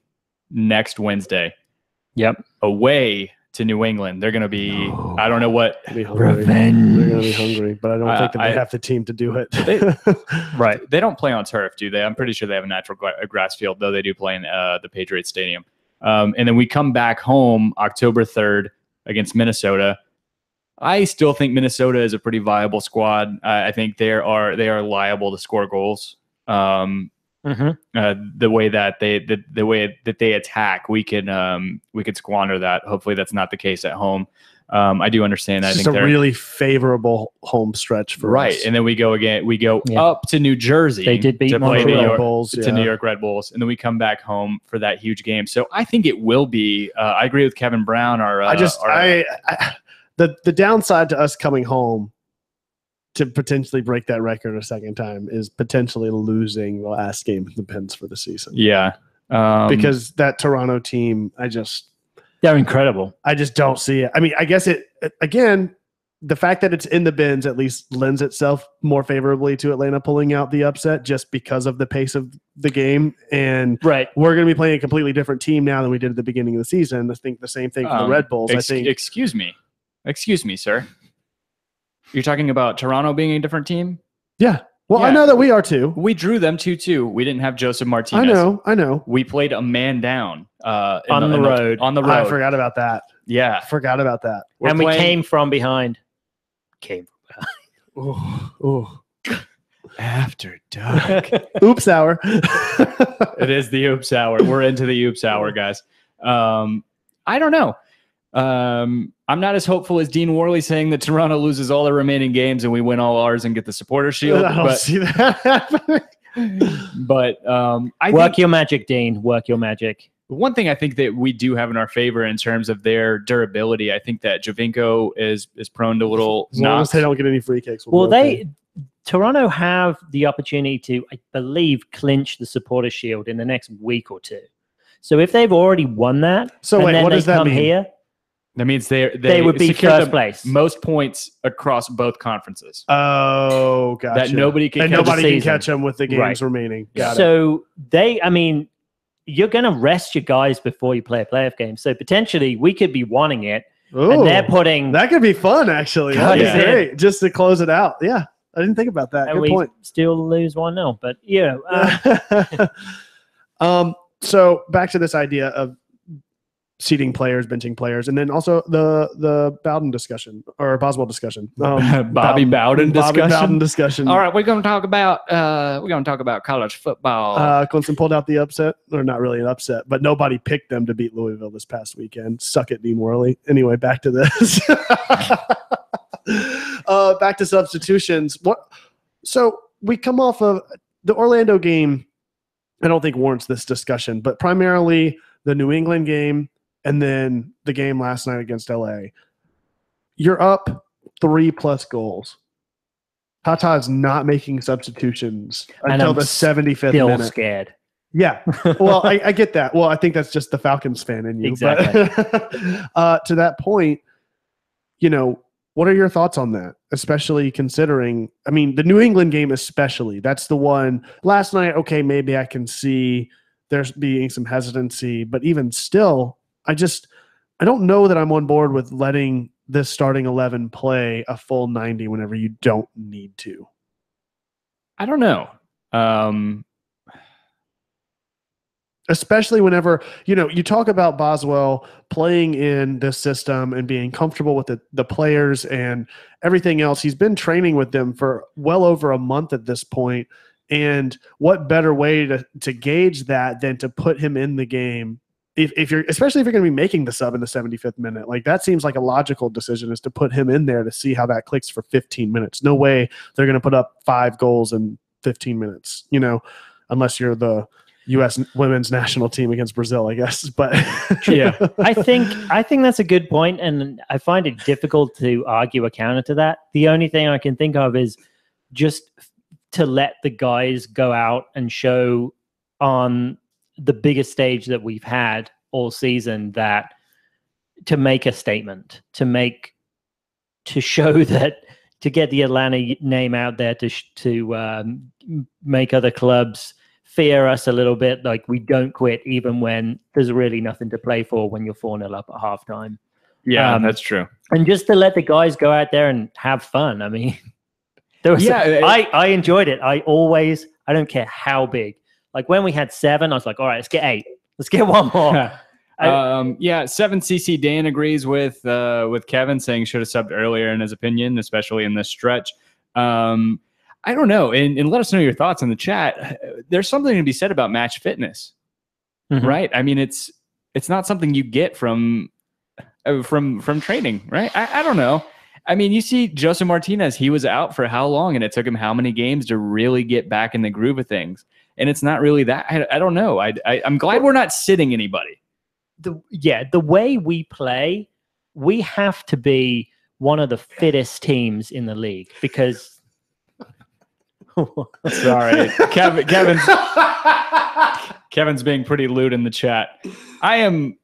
Speaker 2: next Wednesday.
Speaker 1: Yep.
Speaker 2: Away to New England. They're going to be, I don't know what.
Speaker 3: Revenge. They're going to be hungry, but I don't think that they have the team to do it.
Speaker 2: Right. They don't play on turf, do they? I'm pretty sure they have a natural grass field, though they do play in the Patriots Stadium. And then we come back home October 3rd against Minnesota. I still think Minnesota is a pretty viable squad. I think they are liable to score goals. The way that they attack, we could squander that. Hopefully, that's not the case at home. I do understand.
Speaker 3: It's
Speaker 2: I think
Speaker 3: just a really favorable home stretch for us.
Speaker 2: And then we go again. We go up to New Jersey.
Speaker 1: They did beat
Speaker 2: to play New York
Speaker 3: Bulls,
Speaker 2: to New York Red Bulls, and then we come back home for that huge game. So I think it will be. I agree with Kevin Brown.
Speaker 3: The downside to us coming home to potentially break that record a second time is potentially losing the last game of the Pens for the season.
Speaker 2: Yeah.
Speaker 3: Because that Toronto team,
Speaker 1: they're incredible.
Speaker 3: I just don't see it. I mean, I guess again, the fact that it's in the bins at least lends itself more favorably to Atlanta pulling out the upset just because of the pace of the game. And we're going to be playing a completely different team now than we did at the beginning of the season. I think the same thing for the Red Bulls.
Speaker 2: Excuse me, sir. You're talking about Toronto being a different team?
Speaker 3: Yeah. Well, I know that we are too.
Speaker 2: We drew them 2-2. We didn't have Joseph Martinez.
Speaker 3: I know.
Speaker 2: We played a man down
Speaker 1: on the road.
Speaker 3: I forgot about that.
Speaker 2: Yeah.
Speaker 3: Forgot about that.
Speaker 1: We came from behind.
Speaker 3: Ooh.
Speaker 2: After dark.
Speaker 3: Oops hour.
Speaker 2: It is the oops hour. We're into the oops hour, guys. I don't know. I'm not as hopeful as Dean Worley saying that Toronto loses all their remaining games and we win all ours and get the supporter shield.
Speaker 3: I don't see that happening.
Speaker 2: But
Speaker 1: work your magic, Dean. Work your magic.
Speaker 2: One thing I think that we do have in our favor in terms of their durability, I think that Javinko is prone to little
Speaker 3: as long as they don't get any free kicks.
Speaker 1: Toronto have the opportunity to, I believe, clinch the supporter shield in the next week or two. So if they've already won that,
Speaker 3: what does that mean?
Speaker 1: Here,
Speaker 2: that means
Speaker 1: they would be first place.
Speaker 2: Most points across both conferences.
Speaker 3: Oh, gotcha.
Speaker 2: That nobody can
Speaker 3: catch them with the games remaining.
Speaker 1: You're going to rest your guys before you play a playoff game. So potentially we could be wanting it.
Speaker 3: Ooh,
Speaker 1: and they're putting...
Speaker 3: That could be fun, actually. That'd be great. Just to close it out. Yeah, I didn't think about that.
Speaker 1: And
Speaker 3: Good point.
Speaker 1: Still lose 1-0. But,
Speaker 3: so back to this idea of seating players, benching players, and then also the Bowden discussion or Boswell discussion.
Speaker 2: Bobby Bowden
Speaker 3: discussion.
Speaker 2: All right, we're going to talk about college football.
Speaker 3: Clemson pulled out the upset, or not really an upset, but nobody picked them to beat Louisville this past weekend. Suck it, Dean Worley. Anyway, back to this. Back to substitutions. So we come off of the Orlando game. I don't think warrants this discussion, but primarily the New England game and then the game last night against LA. You're up 3+ goals. Tata is not making substitutions until the 75th minute.
Speaker 1: Still scared.
Speaker 3: Yeah. Well, I get that. Well, I think that's just the Falcons fan in you.
Speaker 1: Exactly.
Speaker 3: But, to that point, what are your thoughts on that? Especially considering, the New England game especially, that's the one. Last night, okay, maybe I can see there's being some hesitancy, but even still, I don't know that I'm on board with letting this starting 11 play a full 90 whenever you don't need to.
Speaker 2: I don't know.
Speaker 3: Especially whenever, you talk about Boswell playing in this system and being comfortable with the players and everything else. He's been training with them for well over a month at this point. And what better way to gauge that than to put him in the game? Especially if you're going to be making the sub in the 75th minute, like that seems like a logical decision, is to put him in there to see how that clicks for 15 minutes. No way they're going to put up 5 goals in 15 minutes, unless you're the U.S. women's national team against Brazil, I guess. But
Speaker 1: yeah, I think that's a good point, and I find it difficult to argue a counter to that. The only thing I can think of is just to let the guys go out and show on the biggest stage that we've had all season that to make a statement, to show that, to get the Atlanta name out there, to make other clubs fear us a little bit, like we don't quit even when there's really nothing to play for when you're 4-0 up at halftime.
Speaker 2: Yeah, that's true.
Speaker 1: And just to let the guys go out there and have fun. I mean, I enjoyed it. I don't care how big. Like when we had 7, I was like, all right, let's get 8. Let's get one more.
Speaker 2: 7cc Dan agrees with Kevin, saying should have subbed earlier in his opinion, especially in this stretch. I don't know, and let us know your thoughts in the chat. There's something to be said about match fitness, right? I mean, it's not something you get from training, right? I don't know. I mean, you see Joseph Martinez, he was out for how long, and it took him how many games to really get back in the groove of things? And it's not really that. I don't know. I'm glad we're not sitting anybody.
Speaker 1: The way we play, we have to be one of the fittest teams in the league because.
Speaker 2: Sorry, Kevin's being pretty lewd in the chat. I am.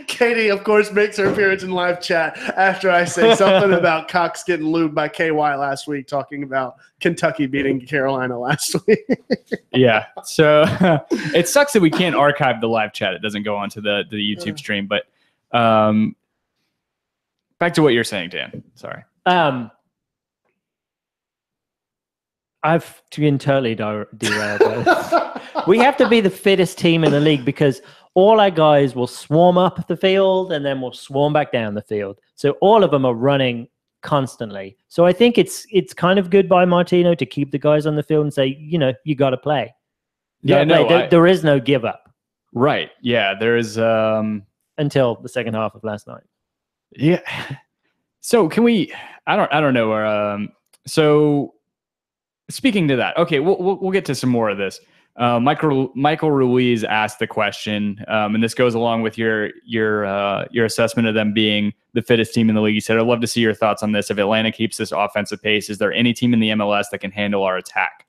Speaker 3: Katie, of course, makes her appearance in live chat after I say something about Cox getting lewd by KY last week, talking about Kentucky beating Carolina last week.
Speaker 2: Yeah, so it sucks that we can't archive the live chat. It doesn't go onto the YouTube stream. But back to what you're saying, Dan. Sorry.
Speaker 1: I've been totally derailed. We have to be the fittest team in the league because all our guys will swarm up the field and then we'll swarm back down the field. So all of them are running constantly. So I think it's kind of good by Martino to keep the guys on the field and say, you got to play. There is no give up.
Speaker 2: Right. Yeah. There is
Speaker 1: until the second half of last night.
Speaker 2: Yeah. So can we? I don't know. So. Speaking to that, okay, we'll get to some more of this. Michael Ruiz asked the question, and this goes along with your assessment of them being the fittest team in the league. He said, "I'd love to see your thoughts on this. If Atlanta keeps this offensive pace, is there any team in the MLS that can handle our attack?"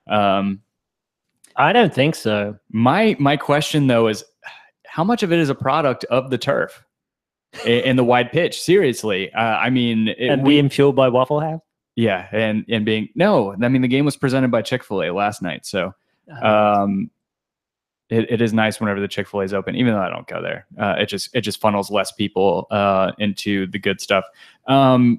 Speaker 1: I don't think so.
Speaker 2: My question though is, how much of it is a product of the turf and the wide pitch? Seriously, I mean,
Speaker 1: being fueled by Waffle House.
Speaker 2: Yeah, and being the game was presented by Chick-fil-A last night, so it is nice whenever the Chick-fil-A is open, even though I don't go there. It just funnels less people into the good stuff. I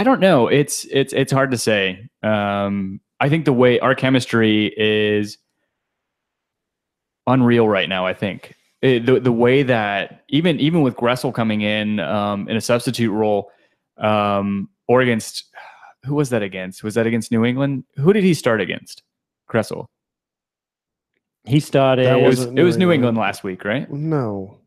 Speaker 2: don't know. It's hard to say. I think the way our chemistry is unreal right now. I think the way that even with Gressel coming in a substitute role. Or against, who was that against? Was that against New England? Who did he start against? Gressel.
Speaker 1: He started.
Speaker 2: It was New England last week, right?
Speaker 3: No.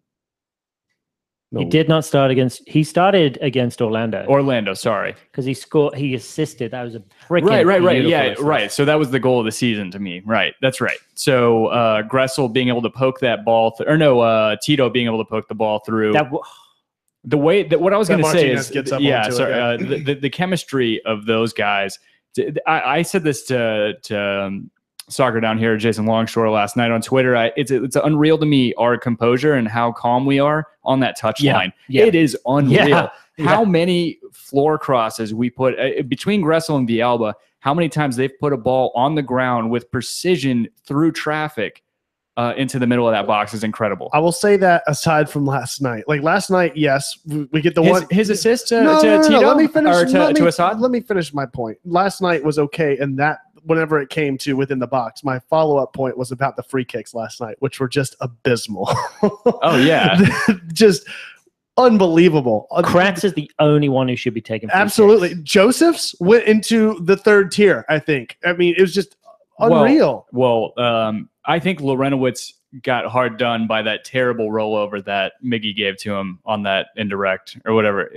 Speaker 1: He did not start against. He started against Orlando.
Speaker 2: Orlando, sorry,
Speaker 1: because he scored. He assisted. That was a freaking
Speaker 2: right. Yeah, assist. Right. So that was the goal of the season to me. Right. That's right. So Gressel being able to poke that ball, Tito being able to poke the ball through. The way that what I was going to say is, the chemistry of those guys. I said this to Soccer Down Here, Jason Longshore, last night on Twitter. It's unreal to me, our composure and how calm we are on that touch line. Yeah. It is unreal. How many floor crosses we put between Gressel and Villalba, how many times they've put a ball on the ground with precision through traffic into the middle of that box is incredible.
Speaker 3: I will say that aside from last night. Like last night, yes, we get his
Speaker 2: assist to Tito.
Speaker 3: Let me finish.
Speaker 2: To Assad?
Speaker 3: Let me finish my point. Last night was okay, and that whenever it came to within the box, my follow-up point was about the free kicks last night, which were just abysmal.
Speaker 2: Oh yeah,
Speaker 3: just unbelievable.
Speaker 1: Kratz is the only one who should be taking free
Speaker 3: absolutely
Speaker 1: kicks.
Speaker 3: Joseph's went into the third tier, I think. I mean, it was just unreal.
Speaker 2: Well, I think Lorenowitz got hard done by that terrible rollover that Miggy gave to him on that indirect or whatever.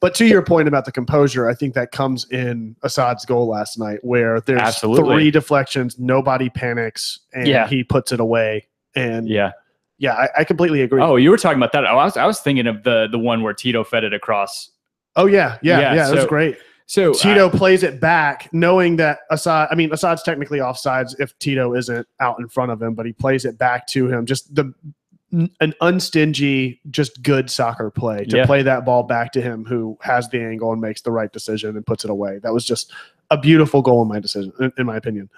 Speaker 2: But to your point about the composure, I think that comes in Assad's goal last night, where there's 3 deflections, nobody panics, and he puts it away. And I completely agree. Oh, you were talking about that. I was thinking of the one where Tito fed it across.
Speaker 3: Oh yeah, it was great.
Speaker 2: So
Speaker 3: Tito plays it back, knowing that Assad. I mean, Assad's technically offsides if Tito isn't out in front of him, but he plays it back to him. Just an unstingy, just good soccer play to play that ball back to him, who has the angle and makes the right decision and puts it away. That was just a beautiful goal in my opinion.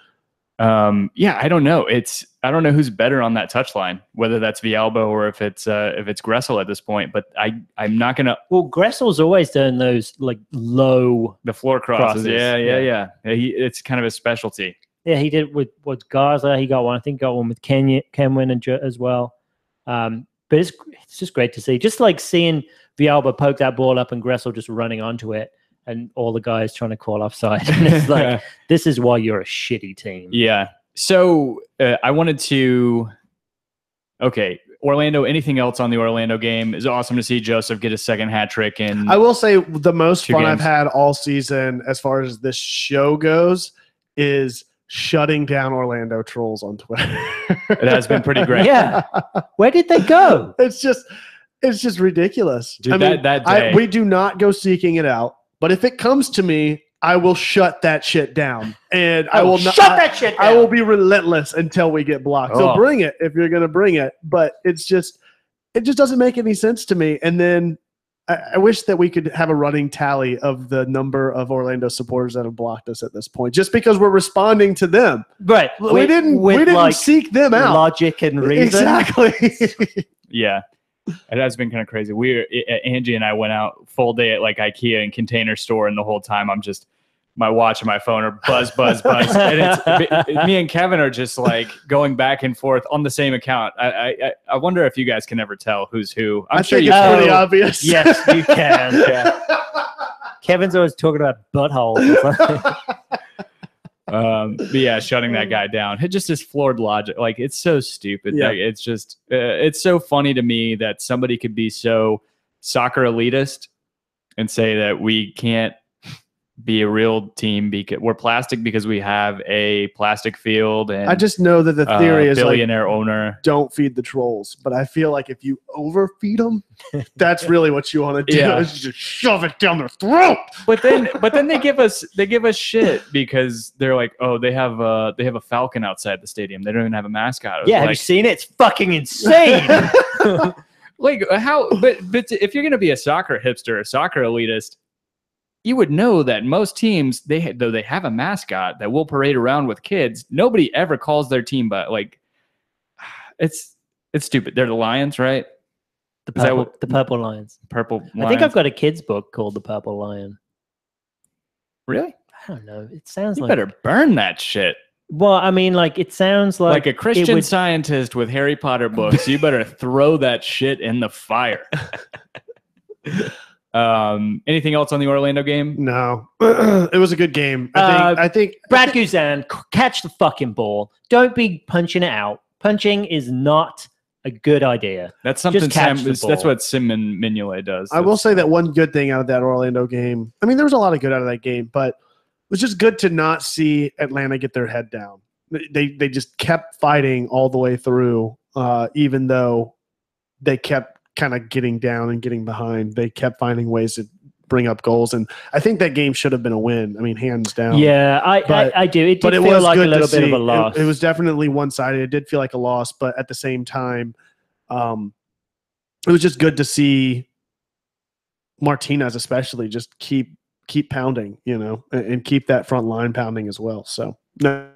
Speaker 2: Yeah, I don't know. I don't know who's better on that touchline, whether that's Villalba or if it's Gressel at this point. But I'm not gonna.
Speaker 1: Well, Gressel's always done those like low
Speaker 2: the floor crosses. Yeah. It's kind of a specialty.
Speaker 1: Yeah, he did with Gaza. He got one. I think got one with Kenwin as well. But it's just great to see. Just like seeing Villalba poke that ball up and Gressel just running onto it, and all the guys trying to call offside. And it's like, this is why you're a shitty team.
Speaker 2: Yeah. So I wanted to. Okay, Orlando. Anything else on the Orlando game? It's awesome to see Joseph get a second hat trick. And
Speaker 3: I will say the most fun I've had all season, as far as this show goes, is shutting down Orlando trolls on Twitter.
Speaker 2: It has been pretty great.
Speaker 1: Yeah. Where did they go?
Speaker 3: It's just ridiculous.
Speaker 2: Dude, that day.
Speaker 3: We do not go seeking it out, but if it comes to me, I will shut that shit down. And I will not
Speaker 1: shut that shit down.
Speaker 3: I will be relentless until we get blocked. So bring it if you're going to bring it, but it just doesn't make any sense to me. And then I wish that we could have a running tally of the number of Orlando supporters that have blocked us at this point, just because we're responding to them.
Speaker 1: Right.
Speaker 3: We didn't seek them out.
Speaker 1: Logic and reason.
Speaker 3: Exactly.
Speaker 2: Yeah. It has been kind of crazy. Angie and I went out full day at like IKEA and Container Store, and the whole time I'm just my watch and my phone are buzz. And me and Kevin are just like going back and forth on the same account. I wonder if you guys can ever tell who's who.
Speaker 3: I think it's pretty obvious.
Speaker 1: Yes, you can. Yeah. Kevin's always talking about buttholes.
Speaker 2: But yeah, shutting that guy down. It just is floored logic. Like, it's so stupid.
Speaker 3: Yeah.
Speaker 2: Like, it's just, it's so funny to me that somebody could be so soccer elitist and say that we can't be a real team because we're plastic because we have a plastic field. And
Speaker 3: I just know that the theory is
Speaker 2: billionaire owner.
Speaker 3: Don't feed the trolls. But I feel like if you overfeed them, that's really what you want to do.
Speaker 2: Yeah.
Speaker 3: Is just shove it down their throat.
Speaker 2: But then they give us shit because they're like, oh, they have a falcon outside the stadium. They don't even have a mascot.
Speaker 1: Yeah, have you seen it? It's fucking insane.
Speaker 2: Like, how? But if you're gonna be a soccer hipster, a soccer elitist, you would know that most teams, though they have a mascot that will parade around with kids, nobody ever calls their team, but like, it's stupid. They're the Lions, right?
Speaker 1: The Purple Lions.
Speaker 2: Purple Lions.
Speaker 1: I think I've got a kid's book called The Purple Lion.
Speaker 2: Really?
Speaker 1: I don't know. It sounds
Speaker 2: you
Speaker 1: like...
Speaker 2: better burn that shit.
Speaker 1: Well, I mean, like, it sounds like...
Speaker 2: Like a Christian scientist with Harry Potter books, you better throw that shit in the fire. Anything else on the Orlando game?
Speaker 3: No. It was a good game. I think
Speaker 1: Brad Guzan, catch the fucking ball. Don't be punching it out. Punching is not a good idea.
Speaker 2: That's something that's what Simon Mignolet does.
Speaker 3: I will say that one good thing out of that Orlando game, I mean, there was a lot of good out of that game, but it was just good to not see Atlanta get their head down. They just kept fighting all the way through, even though they kept kind of getting down and getting behind. They kept finding ways to bring up goals, and I think that game should have been a win. I mean, hands down.
Speaker 1: Yeah, I do. It did feel like a little bit of a loss.
Speaker 3: It was definitely one-sided. It did feel like a loss, but at the same time, it was just good to see Martinez especially just keep pounding, and keep that front line pounding as well. So no.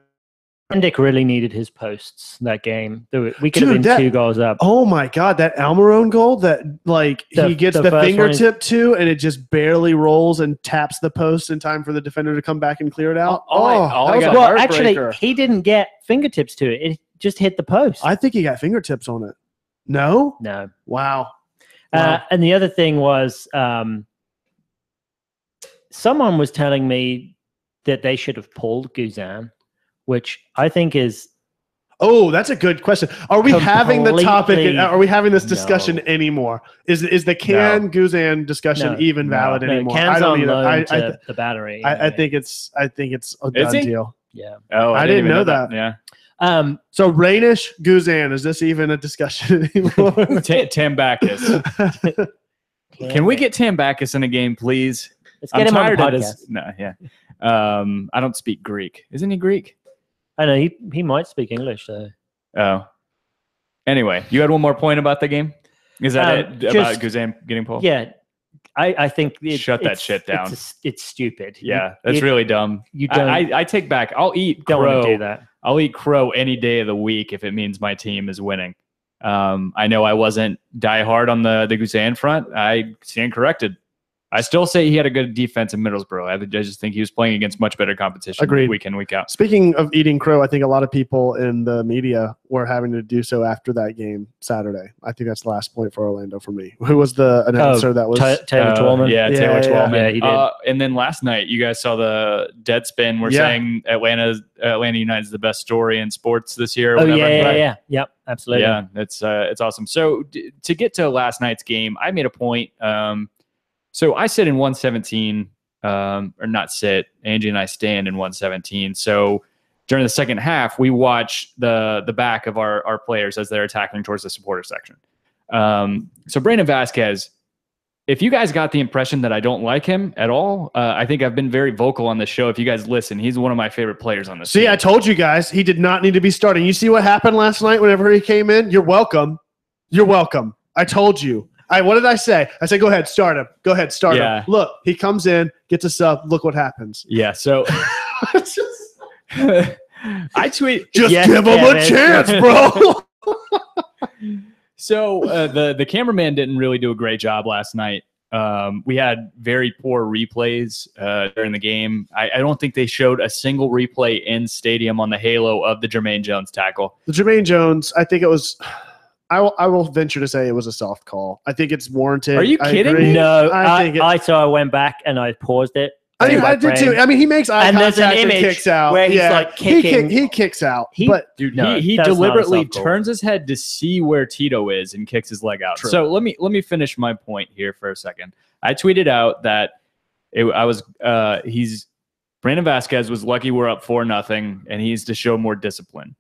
Speaker 1: Dick really needed his posts that game. We could have been 2 goals up.
Speaker 3: Oh my God, that Almiron goal that he gets the fingertip to, and it just barely rolls and taps the post in time for the defender to come back and clear it out.
Speaker 1: Well, actually, he didn't get fingertips to it. It just hit the post.
Speaker 3: I think he got fingertips on it. No. Wow.
Speaker 1: And the other thing was, someone was telling me that they should have pulled Guzan, which I think is...
Speaker 3: Oh, that's a good question. Are we having the topic? Are we having this discussion anymore? Is the Guzan discussion even valid anymore?
Speaker 1: I don't either. The battery.
Speaker 3: I think it's a done deal.
Speaker 1: Yeah.
Speaker 3: Oh, I didn't know that.
Speaker 2: Yeah.
Speaker 3: So Rainish Guzan, is this even a discussion anymore?
Speaker 2: Tambakis. Can we get Tambakis in a game, please?
Speaker 1: Let's get him on the podcast.
Speaker 2: I don't speak Greek. Isn't he Greek?
Speaker 1: I know he might speak English though.
Speaker 2: Oh. Anyway, you had one more point about the game? Is that it? About Guzan getting pulled?
Speaker 1: Yeah. I think
Speaker 2: shut that shit down.
Speaker 1: It's stupid.
Speaker 2: Yeah, that's really dumb.
Speaker 1: You don't.
Speaker 2: I take back. I'll eat
Speaker 1: don't
Speaker 2: crow.
Speaker 1: Want to do that.
Speaker 2: I'll eat crow any day of the week if it means my team is winning. I know I wasn't diehard on the Guzan front. I stand corrected. I still say he had a good defense in Middlesbrough. I just think he was playing against much better competition.
Speaker 3: Agreed.
Speaker 2: Week in, week out.
Speaker 3: Speaking of eating crow, I think a lot of people in the media were having to do so after that game Saturday. I think that's the last point for Orlando for me. Who was the announcer that was?
Speaker 1: Taylor Twellman.
Speaker 2: Yeah, Taylor Twellman.
Speaker 1: Yeah, he did.
Speaker 2: And then last night, you guys saw the Deadspin. We're saying Atlanta United is the best story in sports this year.
Speaker 1: Oh, yeah. Yep, absolutely.
Speaker 2: Yeah, it's awesome. So to get to last night's game, I made a point. So I sit in 117, or not sit. Angie and I stand in 117. So during the second half, we watch the back of our players as they're attacking towards the supporter section. So Brandon Vasquez, if you guys got the impression that I don't like him at all, I think I've been very vocal on the show. If you guys listen, he's one of my favorite players on this team.
Speaker 3: I told you guys he did not need to be starting. You see what happened last night whenever he came in? You're welcome. You're welcome. I told you. What did I say? I said, go ahead, start him. Go ahead, start him. Look, he comes in, gets a sub. Look what happens.
Speaker 2: Yeah, so I tweet.
Speaker 3: Just give him a chance, bro.
Speaker 2: So the cameraman didn't really do a great job last night. We had very poor replays during the game. I don't think they showed a single replay in stadium on the halo of the Jermaine Jones tackle.
Speaker 3: The Jermaine Jones, I think it was – I will venture to say it was a soft call. I think it's warranted.
Speaker 2: Are you kidding me?
Speaker 1: No, I went back and I paused it.
Speaker 3: I did too. I mean, he makes eye contact and kicks out.
Speaker 1: Where he's like kicking.
Speaker 3: He kicks out.
Speaker 2: He deliberately turns his head to see where Tito is and kicks his leg out. True. So let me finish my point here for a second. I tweeted out that Brandon Vasquez was lucky we're up 4-0 and he needs to show more discipline.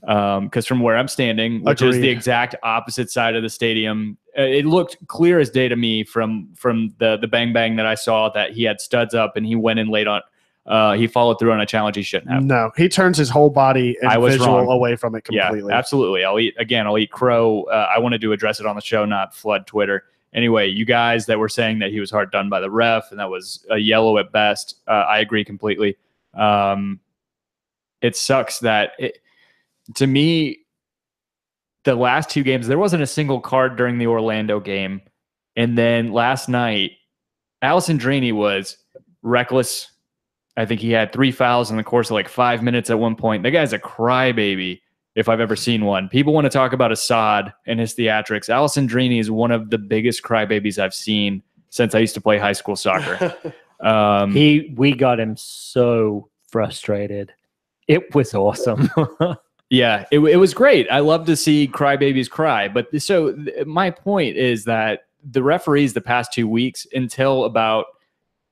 Speaker 2: Because from where I'm standing, which is the exact opposite side of the stadium, it looked clear as day to me from the bang bang that I saw that he had studs up and he went in late on. He followed through on a challenge he shouldn't have.
Speaker 3: No, he turns his whole body and visual away from it completely.
Speaker 2: Yeah, absolutely. I'll eat crow. I wanted to address it on the show, not flood Twitter. Anyway, you guys that were saying that he was hard done by the ref and that was a yellow at best, I agree completely. It sucks that to me, the last two games, there wasn't a single card during the Orlando game. And then last night, Alessandrini was reckless. I think he had 3 fouls in the course of like 5 minutes at one point. The guy's a crybaby if I've ever seen one. People want to talk about Assad and his theatrics. Alessandrini is one of the biggest crybabies I've seen since I used to play high school soccer.
Speaker 1: We got him so frustrated. It was awesome.
Speaker 2: Yeah, it was great. I love to see crybabies cry. But so my point is that the referees the past 2 weeks until about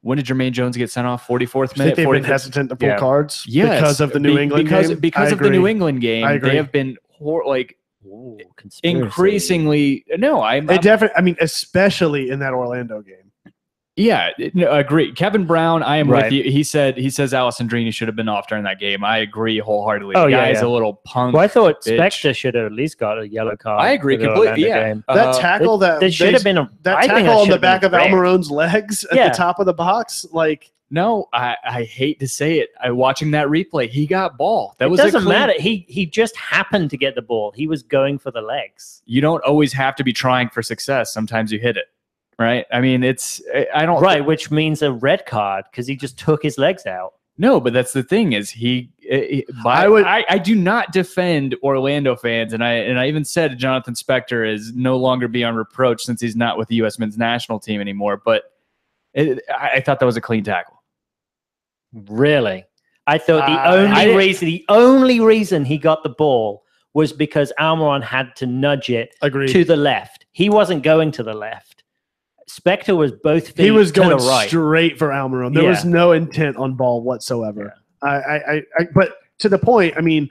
Speaker 2: when did Jermaine Jones get sent off? 44th minute?
Speaker 3: They've been hesitant to pull cards because of the New England game?
Speaker 2: Because of the New England game, they have been increasingly – no,
Speaker 3: especially in that Orlando game.
Speaker 2: Yeah, no, agree. Kevin Brown, I am with you. He says Alessandrini should have been off during that game. I agree wholeheartedly. The guy is a little punk.
Speaker 1: Well, I thought
Speaker 2: bitch.
Speaker 1: Spectre should have at least got a yellow card.
Speaker 2: I agree completely. Yeah,
Speaker 3: that tackle
Speaker 1: there should have been
Speaker 3: on the back of Almiron's legs at the top of the box. Like,
Speaker 2: no, I hate to say it. Watching that replay, he got ball. That
Speaker 1: doesn't matter. He just happened to get the ball. He was going for the legs.
Speaker 2: You don't always have to be trying for success. Sometimes you hit it. Right. I mean,
Speaker 1: which means a red card because he just took his legs out.
Speaker 2: No, but that's the thing is I do not defend Orlando fans. And I even said Jonathan Spector is no longer beyond reproach since he's not with the U.S. men's national team anymore. But I thought that was a clean tackle.
Speaker 1: Really? I thought the only reason he got the ball was because Almiron had to nudge it to the left. He wasn't going to the left. Spector was both feet.
Speaker 3: He was going
Speaker 1: to the right.
Speaker 3: straight for Almiron. There was no intent on ball whatsoever. Yeah. But to the point, I mean,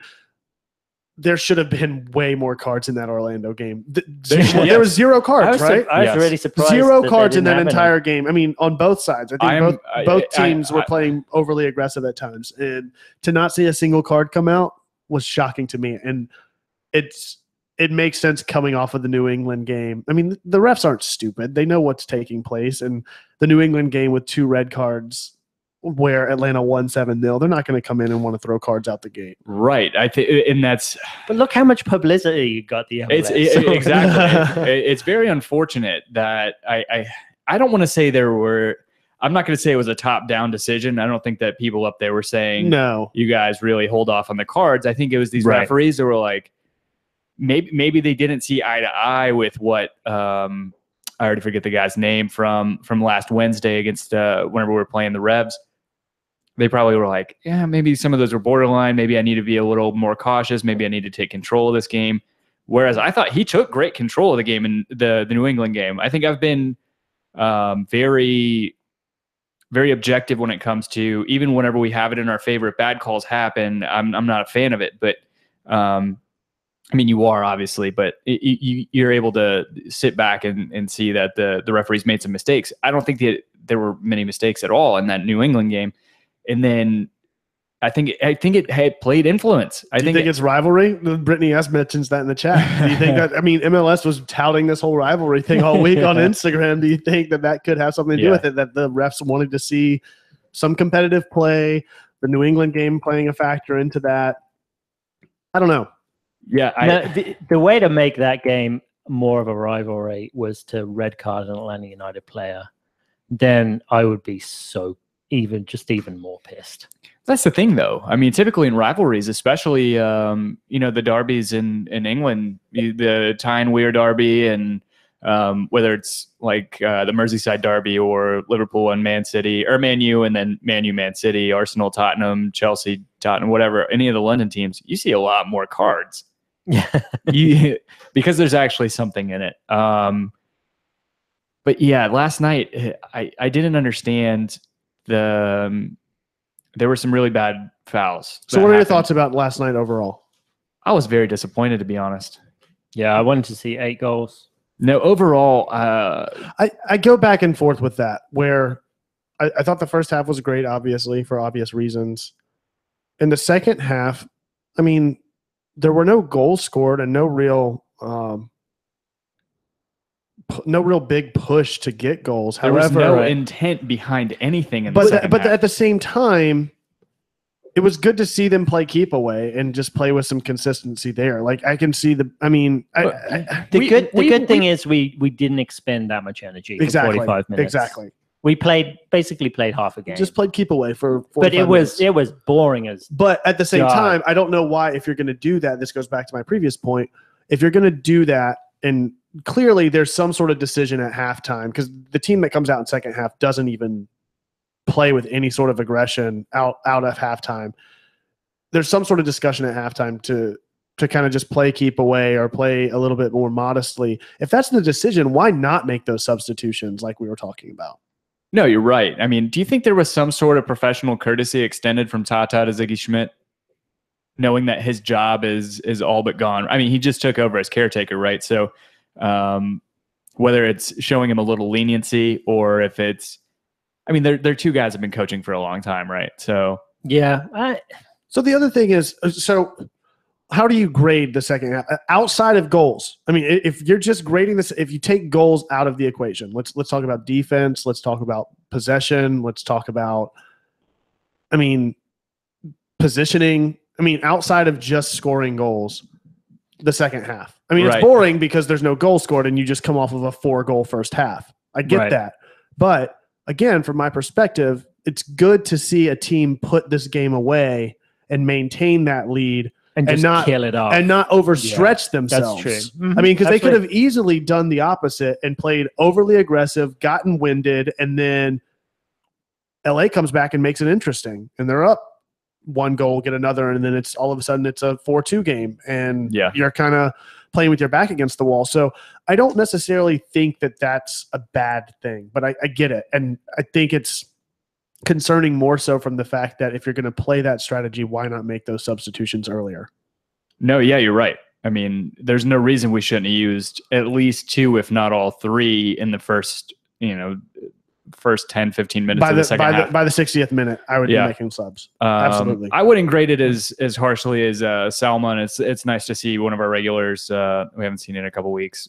Speaker 3: there should have been way more cards in that Orlando game. There was 0 cards, right?
Speaker 1: I was really surprised.
Speaker 3: 0 cards in that entire game. I mean, on both sides. I think both teams were playing overly aggressive at times. And to not see a single card come out was shocking to me. And it makes sense coming off of the New England game. I mean, the refs aren't stupid. They know what's taking place. And the New England game with 2 red cards where Atlanta won 7-0, they're not going to come in and want to throw cards out the gate.
Speaker 2: Right. I think, and that's.
Speaker 1: But look how much publicity you got the MLS.
Speaker 2: Exactly. It's very unfortunate that I don't want to say there were. I'm not going to say it was a top-down decision. I don't think that people up there were saying, "No, you guys really hold off on the cards." I think it was these referees that were like, maybe they didn't see eye to eye with what. I already forget the guy's name from last Wednesday against whenever we were playing the Revs. They probably were like, yeah, maybe some of those were borderline. Maybe I need to be a little more cautious. Maybe I need to take control of this game. Whereas I thought he took great control of the game in the New England game. I think I've been very, very objective when it comes to, even whenever we have it in our favorite bad calls happen, I'm not a fan of it. But I mean, you are obviously, but you're able to sit back and see that the referees made some mistakes. I don't think that there were many mistakes at all in that New England game. And then I think it had played influence. Do you think
Speaker 3: it's rivalry? Brittany S mentions that in the chat. Do you think that? I mean, MLS was touting this whole rivalry thing all week on Instagram. Do you think that could have something to do with it? That the refs wanted to see some competitive play, the New England game playing a factor into that? I don't know.
Speaker 1: Yeah, the way to make that game more of a rivalry was to red card an Atlanta United player. Then I would be even more pissed.
Speaker 2: That's the thing, though. I mean, typically in rivalries, especially the derbies in England, the Tyne Weir derby, and whether it's like the Merseyside derby or Liverpool and Man City, or Man U and then Man U, Man City, Arsenal, Tottenham, Chelsea, Tottenham, whatever, any of the London teams, you see a lot more cards. Yeah, because there's actually something in it. But yeah, last night I didn't understand there were some really bad fouls.
Speaker 3: So what are your thoughts about last night overall?
Speaker 2: I was very disappointed, to be honest.
Speaker 1: Yeah, I wanted to see 8 goals.
Speaker 2: No, overall,
Speaker 3: I go back and forth with that, where I thought the first half was great, obviously, for obvious reasons. In the second half, I mean, there were no goals scored and no real big push to get goals.
Speaker 2: There was no intent behind anything in the second half.
Speaker 3: At the same time, it was good to see them play keep away and just play with some consistency there. Like, I can see the
Speaker 1: good thing is we didn't expend that much energy for 45 minutes.
Speaker 3: Exactly.
Speaker 1: We basically played half a game.
Speaker 3: Just played keep away for 45
Speaker 1: But
Speaker 3: minutes.
Speaker 1: it was boring as.
Speaker 3: But at the same time, I don't know why, if you're going to do that, this goes back to my previous point. If you're going to do that, and clearly there's some sort of decision at halftime, because the team that comes out in second half doesn't even play with any sort of aggression out of halftime. There's some sort of discussion at halftime to kind of just play keep away or play a little bit more modestly. If that's the decision, why not make those substitutions like we were talking about?
Speaker 2: No, you're right. I mean, do you think there was some sort of professional courtesy extended from Tata to Ziggy Schmidt, knowing that his job is all but gone? I mean, he just took over as caretaker, right? So whether it's showing him a little leniency or if it's, I mean, they're 2 guys that have been coaching for a long time, right? So
Speaker 1: yeah.
Speaker 3: So the other thing is, how do you grade the second half outside of goals? I mean, if you're just grading this, if you take goals out of the equation, let's talk about defense. Let's talk about possession. Let's talk about, positioning. I mean, outside of just scoring goals, the second half. I mean, it's boring because there's no goal scored and you just come off of a 4-goal first half. I get that. But again, from my perspective, it's good to see a team put this game away and maintain that lead
Speaker 1: and not kill it off
Speaker 3: and not overstretch themselves.
Speaker 1: That's true.
Speaker 3: I mean, because they could have easily done the opposite and played overly aggressive, gotten winded, and then LA comes back and makes it interesting, and they're up 1 goal, get another, and then it's all of a sudden it's a 4-2 game, and you're kind of playing with your back against the wall. So I don't necessarily think that that's a bad thing, but I get it, and I think it's concerning more so from the fact that if you're going to play that strategy, why not make those substitutions earlier?
Speaker 2: No, yeah, you're right. I mean, there's no reason we shouldn't have used at least 2, if not all 3 in the first 10, 15 minutes of the second half.
Speaker 3: By the 60th minute, I would be making subs. Absolutely.
Speaker 2: I wouldn't grade it as harshly as Salmon. It's nice to see one of our regulars, we haven't seen it in a couple weeks,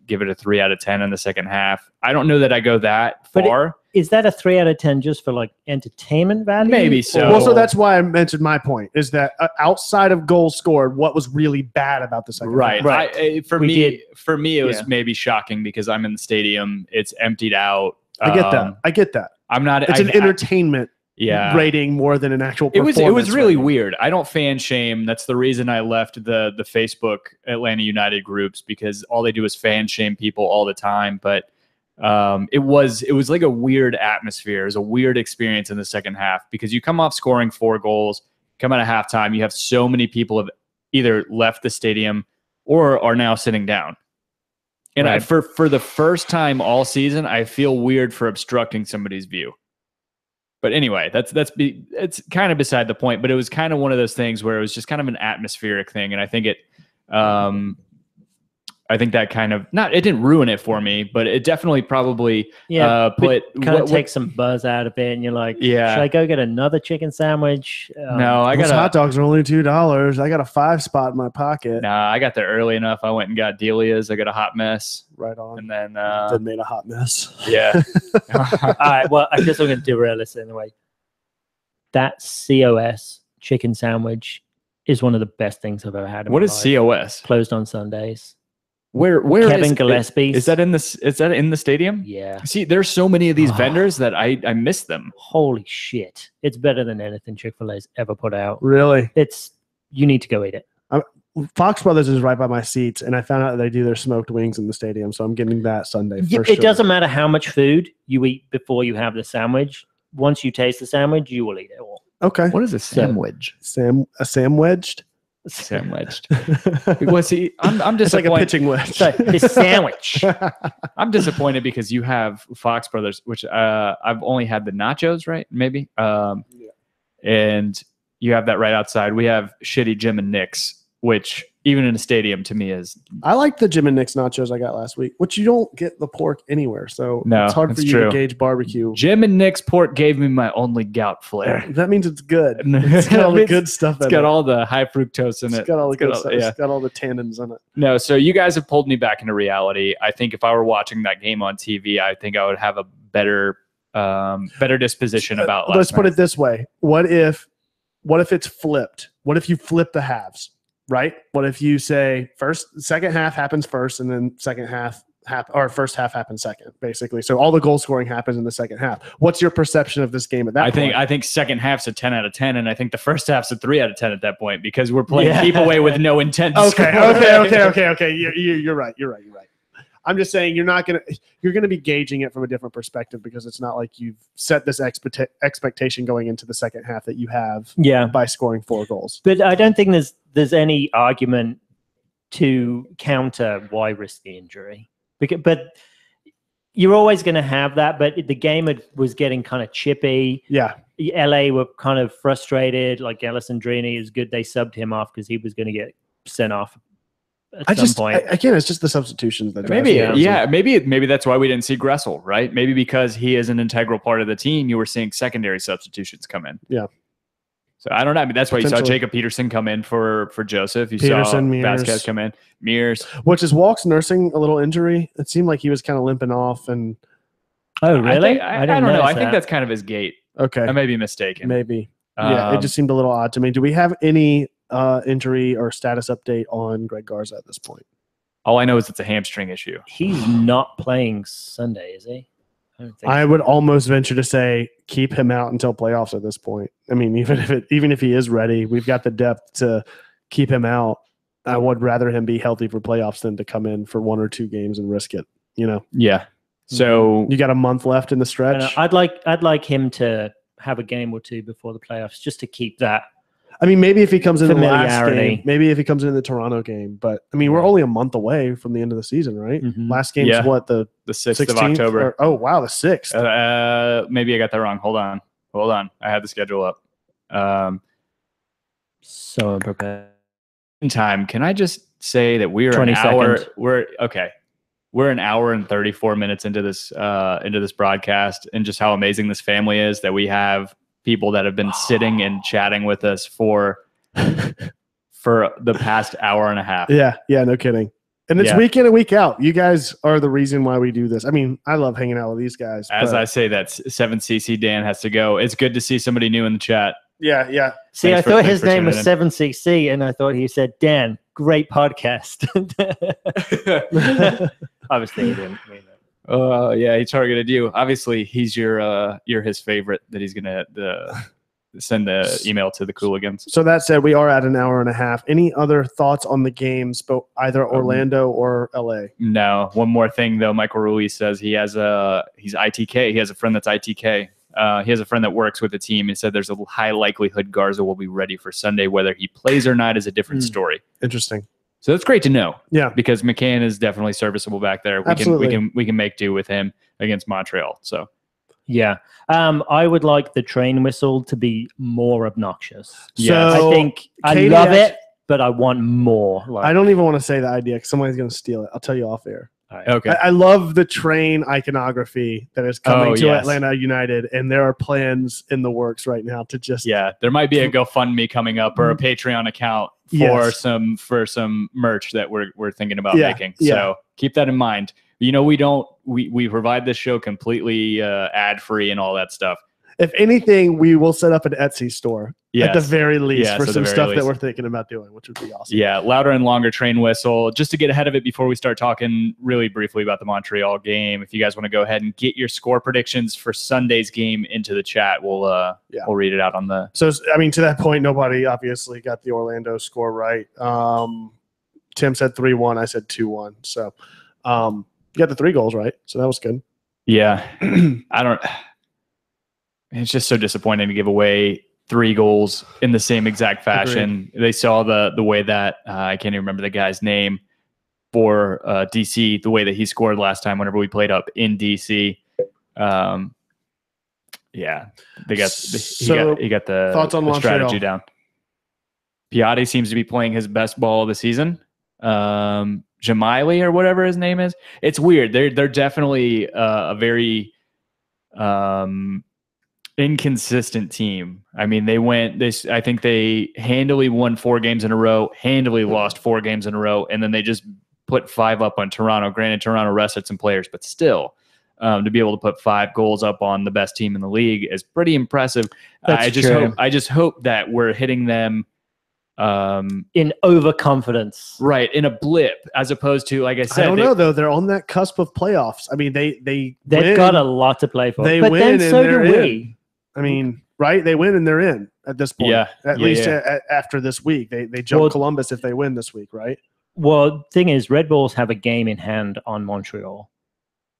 Speaker 2: give it a 3 out of 10 in the second half. I don't know that I go that far.
Speaker 1: Is that a 3 out of 10 just for like entertainment value?
Speaker 2: Maybe so.
Speaker 3: Well, so that's why I mentioned my point is that outside of goals scored, what was really bad about the second half?
Speaker 2: Right. For me, it was maybe shocking because I'm in the stadium. It's emptied out.
Speaker 3: I get that.
Speaker 2: I'm not.
Speaker 3: It's an entertainment rating more than an actual performance.
Speaker 2: It was really weird. I don't fan shame. That's the reason I left the Facebook Atlanta United groups, because all they do is fan shame people all the time. But it was like a weird atmosphere. It was a weird experience in the second half because you come off scoring 4 goals, come out of halftime, you have so many people have either left the stadium or are now sitting down. And for the first time all season, I feel weird for obstructing somebody's view. But anyway, it's kind of beside the point. But it was kind of one of those things where it was just kind of an atmospheric thing, and I think that kind of it didn't ruin it for me, but it definitely probably
Speaker 1: takes some buzz out of it, and you're like, should I go get another chicken sandwich?
Speaker 2: No,
Speaker 3: those hot dogs are only $2. I got a 5 spot in my pocket.
Speaker 2: Nah, I got there early enough. I went and got Delia's. I got a hot mess.
Speaker 3: Right on.
Speaker 2: And then
Speaker 3: then made a hot mess.
Speaker 2: Yeah.
Speaker 1: All right. Well, I guess I'm going to derail this anyway. That COS chicken sandwich is one of the best things I've ever had.
Speaker 2: What is COS?
Speaker 1: Closed on Sundays.
Speaker 2: Where
Speaker 1: Kevin Gillespie's?
Speaker 2: Is that in the stadium?
Speaker 1: Yeah.
Speaker 2: See, there's so many of these vendors that I miss them.
Speaker 1: Holy shit. It's better than anything Chick-fil-A's ever put out.
Speaker 3: Really?
Speaker 1: You need to go eat it.
Speaker 3: Fox Brothers is right by my seats, and I found out that they do their smoked wings in the stadium, so I'm getting that Sunday.
Speaker 1: It doesn't matter how much food you eat before you have the sandwich. Once you taste the sandwich, you will eat it all.
Speaker 3: Okay.
Speaker 2: What is a sandwich?
Speaker 3: A sandwiched?
Speaker 2: Sandwiched. Well, see, I'm disappointed.
Speaker 3: It's like a pitching wedge.
Speaker 1: The sandwich.
Speaker 2: I'm disappointed because you have Fox Brothers, which I've only had the nachos, right? Maybe. And you have that right outside. We have shitty Jim and Nick's, which even in a stadium to me is.
Speaker 3: I like the Jim and Nick's nachos I got last week, which you don't get the pork anywhere. So it's hard for you to gauge barbecue.
Speaker 2: Jim and Nick's pork gave me my only gout flare.
Speaker 3: That means it's good. It's got all the good stuff in it.
Speaker 2: It's got all the high fructose in it.
Speaker 3: It's got all the good stuff. It's got all the tannins in it.
Speaker 2: No, so you guys have pulled me back into reality. I think if I were watching that game on TV, I think I would have a better disposition about last
Speaker 3: Let's put
Speaker 2: night.
Speaker 3: it this way. What if it's flipped? What if you flip the halves? Right? What if you say second half happens first, and then first half happens second, basically. So all the goal scoring happens in the second half. What's your perception of this game at that point?
Speaker 2: I think second half's a 10 out of 10, and I think the first half's a 3 out of 10 at that point because we're playing keep away with no intent.
Speaker 3: Okay. You're right. I'm just saying you're gonna be gauging it from a different perspective because it's not like you've set this expectation going into the second half that you have by scoring 4 goals.
Speaker 1: But I don't think there's any argument to counter why risk the injury. But you're always going to have that. But the game was getting kind of chippy.
Speaker 3: Yeah.
Speaker 1: LA were kind of frustrated. Like Alessandrini is good. They subbed him off because he was going to get sent off at some point.
Speaker 3: Again, it's just the substitutions that
Speaker 2: maybe that's why we didn't see Gressel, right? Maybe because he is an integral part of the team, you were seeing secondary substitutions come in.
Speaker 3: Yeah.
Speaker 2: So I don't know. I mean, that's why you saw Jacob Peterson come in for Joseph. You saw Vasquez come in. Mears.
Speaker 3: Which is Walk's nursing a little injury. It seemed like he was kind of limping off. And
Speaker 1: oh, really?
Speaker 2: I don't know. I think that's kind of his gait.
Speaker 3: Okay.
Speaker 2: I may be mistaken.
Speaker 3: Maybe. Yeah, it just seemed a little odd to me. Do we have any injury or status update on Greg Garza at this point?
Speaker 2: All I know is it's a hamstring issue.
Speaker 1: He's not playing Sunday, is he?
Speaker 3: I would almost venture to say keep him out until playoffs at this point. I mean, even if he is ready, we've got the depth to keep him out. I would rather him be healthy for playoffs than to come in for 1 or 2 games and risk it.
Speaker 2: Yeah. So
Speaker 3: you got a month left in the stretch.
Speaker 1: I'd like him to have a game or 2 before the playoffs just to keep that.
Speaker 3: I mean, maybe if he comes in the last game, maybe if he comes in the Toronto game, but I mean, we're only a month away from the end of the season, right?
Speaker 1: Mm-hmm.
Speaker 3: Last game is what, the
Speaker 2: 6th of October?
Speaker 3: Oh, wow, the 6th.
Speaker 2: Maybe I got that wrong. Hold on. I had the schedule up.
Speaker 1: So unprepared.
Speaker 2: time, can I just say that we're
Speaker 1: 20
Speaker 2: an hour?
Speaker 1: seconds.
Speaker 2: We're an hour and 34 minutes into this broadcast, and just how amazing this family is that we have people that have been sitting and chatting with us for the past hour and a half.
Speaker 3: Yeah, no kidding. And it's week in and week out. You guys are the reason why we do this. I mean, I love hanging out with these guys.
Speaker 2: As I say, that 7cc Dan has to go. It's good to see somebody new in the chat.
Speaker 3: Yeah.
Speaker 1: See, I thought his name was 7cc, and I thought he said, Dan, great podcast. Obviously, he didn't mean that.
Speaker 2: Yeah, he targeted you. Obviously, he's you're his favorite that he's going to send the email to the Cooligans.
Speaker 3: So that said, we are at an hour and a half. Any other thoughts on the games, both either Orlando or LA?
Speaker 2: No. One more thing, though. Michael Ruiz says he's ITK. He has a friend that's ITK. He has a friend that works with the team and said there's a high likelihood Garza will be ready for Sunday. Whether he plays or not is a different story.
Speaker 3: Interesting.
Speaker 2: So that's great to know.
Speaker 3: Yeah,
Speaker 2: because McCann is definitely serviceable back there. We can make do with him against Montreal. So
Speaker 1: yeah, I would like the train whistle to be more obnoxious.
Speaker 2: Yeah,
Speaker 1: I think I love it, but I want more.
Speaker 3: I don't even want to say the idea because somebody's going to steal it. I'll tell you off air.
Speaker 1: Right.
Speaker 2: Okay.
Speaker 3: I love the train iconography that is coming to Atlanta United, and there are plans in the works right now to just
Speaker 2: there might be a GoFundMe coming up or a Patreon account for some merch that we're thinking about making. So keep that in mind. You know, we provide this show completely ad free and all that stuff.
Speaker 3: If anything, we will set up an Etsy store at the very least for some stuff that we're thinking about doing, which would be awesome.
Speaker 2: Yeah, louder and longer train whistle. Just to get ahead of it before we start talking really briefly about the Montreal game, if you guys want to go ahead and get your score predictions for Sunday's game into the chat, we'll read it out on the.
Speaker 3: So, I mean, to that point, nobody obviously got the Orlando score right. Tim said 3-1. I said 2-1. So, you got the 3 goals right. So that was good.
Speaker 2: Yeah, it's just so disappointing to give away 3 goals in the same exact fashion. Agreed. They saw the way that I can't even remember the guy's name for DC, the way that he scored last time whenever we played up in DC. He got the
Speaker 3: thoughts on
Speaker 2: the strategy
Speaker 3: Montreal
Speaker 2: down. Piatti seems to be playing his best ball of the season. Jermaine or whatever his name is. It's weird. They're definitely a very inconsistent team. I mean, I think they handily won 4 games in a row, handily lost 4 games in a row, and then they just put 5 up on Toronto. Granted, Toronto rested some players, but still, to be able to put 5 goals up on the best team in the league is pretty impressive. I just hope that we're hitting them
Speaker 1: in overconfidence,
Speaker 2: right? In a blip, as opposed to, like I said,
Speaker 3: I don't know though. They're on that cusp of playoffs. I mean, they've
Speaker 1: got a lot to play for.
Speaker 3: They
Speaker 1: but
Speaker 3: win,
Speaker 1: then so
Speaker 3: and
Speaker 1: do
Speaker 3: they're
Speaker 1: we.
Speaker 3: in. I mean, right? They win and they're in at this point. At least after this week, they jump Columbus if they win this week, right?
Speaker 1: Well, thing is, Red Bulls have a game in hand on Montreal,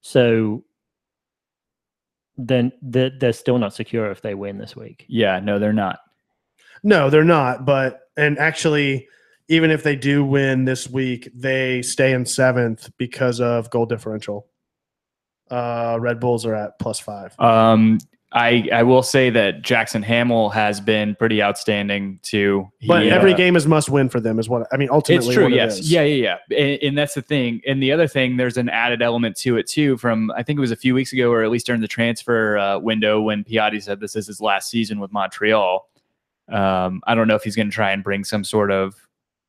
Speaker 1: so then they're still not secure if they win this week.
Speaker 2: Yeah, no, they're not.
Speaker 3: No, they're not. And actually, even if they do win this week, they stay in 7th because of goal differential. Red Bulls are at +5.
Speaker 2: I will say that Jackson Hamill has been pretty outstanding too.
Speaker 3: But every game is must win for them, is what I mean. Ultimately,
Speaker 2: it's true.
Speaker 3: What
Speaker 2: Yes,
Speaker 3: it is.
Speaker 2: yeah. And that's the thing. And the other thing, there's an added element to it too. From I think it was a few weeks ago, or at least during the transfer window, when Piatti said this is his last season with Montreal. I don't know if he's going to try and bring some sort of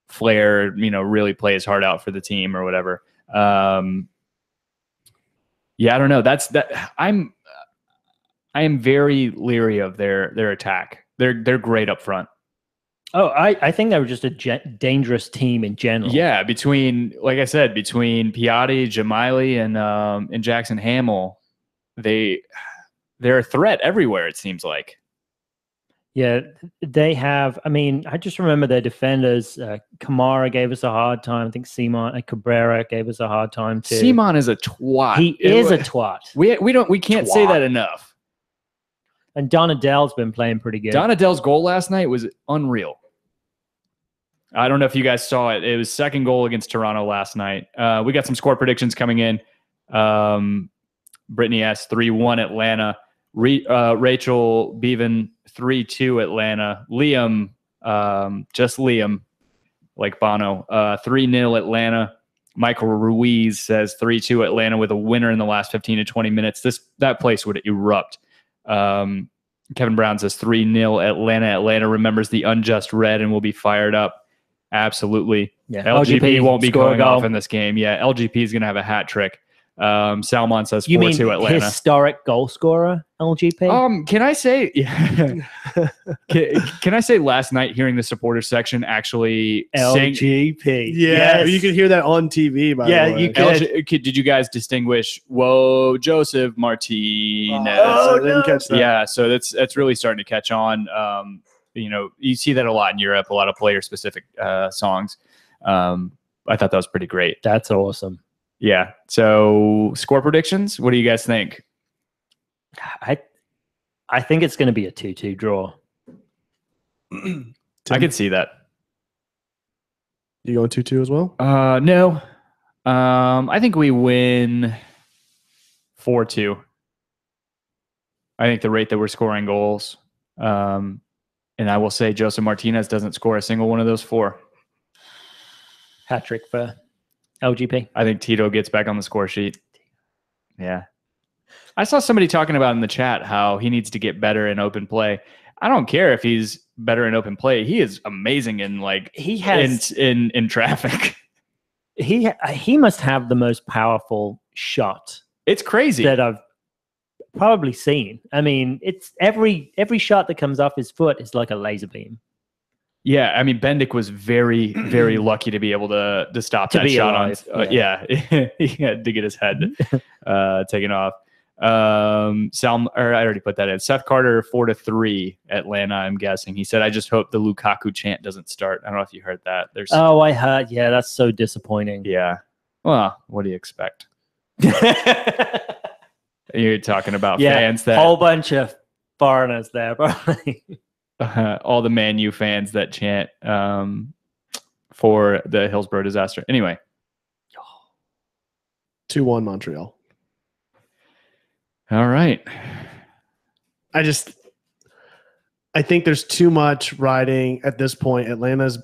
Speaker 2: flair, really play his heart out for the team or whatever. I don't know. I am very leery of their attack. They're great up front.
Speaker 1: Oh, I think they were just a dangerous team in general.
Speaker 2: Yeah, between Piatti, Jermaine, and Jackson Hamill, they're a threat everywhere. It seems like.
Speaker 1: Yeah, they have. I mean, I just remember their defenders. Kamara gave us a hard time. I think Simon and Cabrera gave us a hard time too.
Speaker 2: Simon is a twat.
Speaker 1: He is a twat.
Speaker 2: We can't say that enough.
Speaker 1: And Donadell's been playing pretty good.
Speaker 2: Donadell's goal last night was unreal. I don't know if you guys saw it. It was 2nd goal against Toronto last night. We got some score predictions coming in. Brittany S 3-1 Atlanta. Rachel Bevan 3-2 Atlanta. Liam, just Liam, like Bono. 3-0 Atlanta. Michael Ruiz says 3-2 Atlanta with a winner in the last 15 to 20 minutes. That place would erupt. Kevin Brown says 3-0 Atlanta. Atlanta remembers the unjust red and will be fired up. Absolutely.
Speaker 1: Yeah.
Speaker 2: LGP won't be going off
Speaker 1: goal.
Speaker 2: in this game. Yeah, LGP is going to have a hat trick. Salmon says 4-2
Speaker 1: You mean
Speaker 2: Atlanta.
Speaker 1: historic goal scorer, LGP?
Speaker 2: Can I say can I say last night hearing the supporter section actually
Speaker 1: LGP.
Speaker 3: Yeah, you could hear that on TV, by the way.
Speaker 1: you could.
Speaker 2: Did you guys distinguish Joseph Martinez?
Speaker 3: I didn't catch that.
Speaker 2: Yeah, so that's really starting to catch on. You see that a lot in Europe, a lot of player specific songs. I thought that was pretty great.
Speaker 1: That's awesome.
Speaker 2: Yeah. So score predictions, what do you guys think?
Speaker 1: I think it's going to be a 2-2 draw.
Speaker 2: I could see that.
Speaker 3: You going 2-2 as well?
Speaker 2: No. I think we win 4-2. I think the rate that we're scoring goals. And I will say Joseph Martinez doesn't score a single one of those 4.
Speaker 1: Hat trick for LGP.
Speaker 2: I think Tito gets back on the score sheet. Yeah. I saw somebody talking about in the chat how he needs to get better in open play. I don't care if he's better in open play. He is amazing in in traffic.
Speaker 1: He must have the most powerful shot.
Speaker 2: It's crazy
Speaker 1: that I've probably seen. I mean, it's every shot that comes off his foot is like a laser beam.
Speaker 2: Yeah, I mean, Bendik was very, very lucky to be able to stop that shot alive. Yeah, he had to get his head taken off. I already put that in. Seth Carter 4-3 Atlanta. I'm guessing he said, "I just hope the Lukaku chant doesn't start." I don't know if you heard that.
Speaker 1: I heard. Yeah, that's so disappointing.
Speaker 2: Yeah. Well, what do you expect? You're talking about fans that
Speaker 1: whole bunch of foreigners there, probably.
Speaker 2: All the Man U fans that chant for the Hillsborough disaster. Anyway.
Speaker 3: 2-1 Montreal.
Speaker 2: All right.
Speaker 3: I think there's too much riding at this point. Atlanta's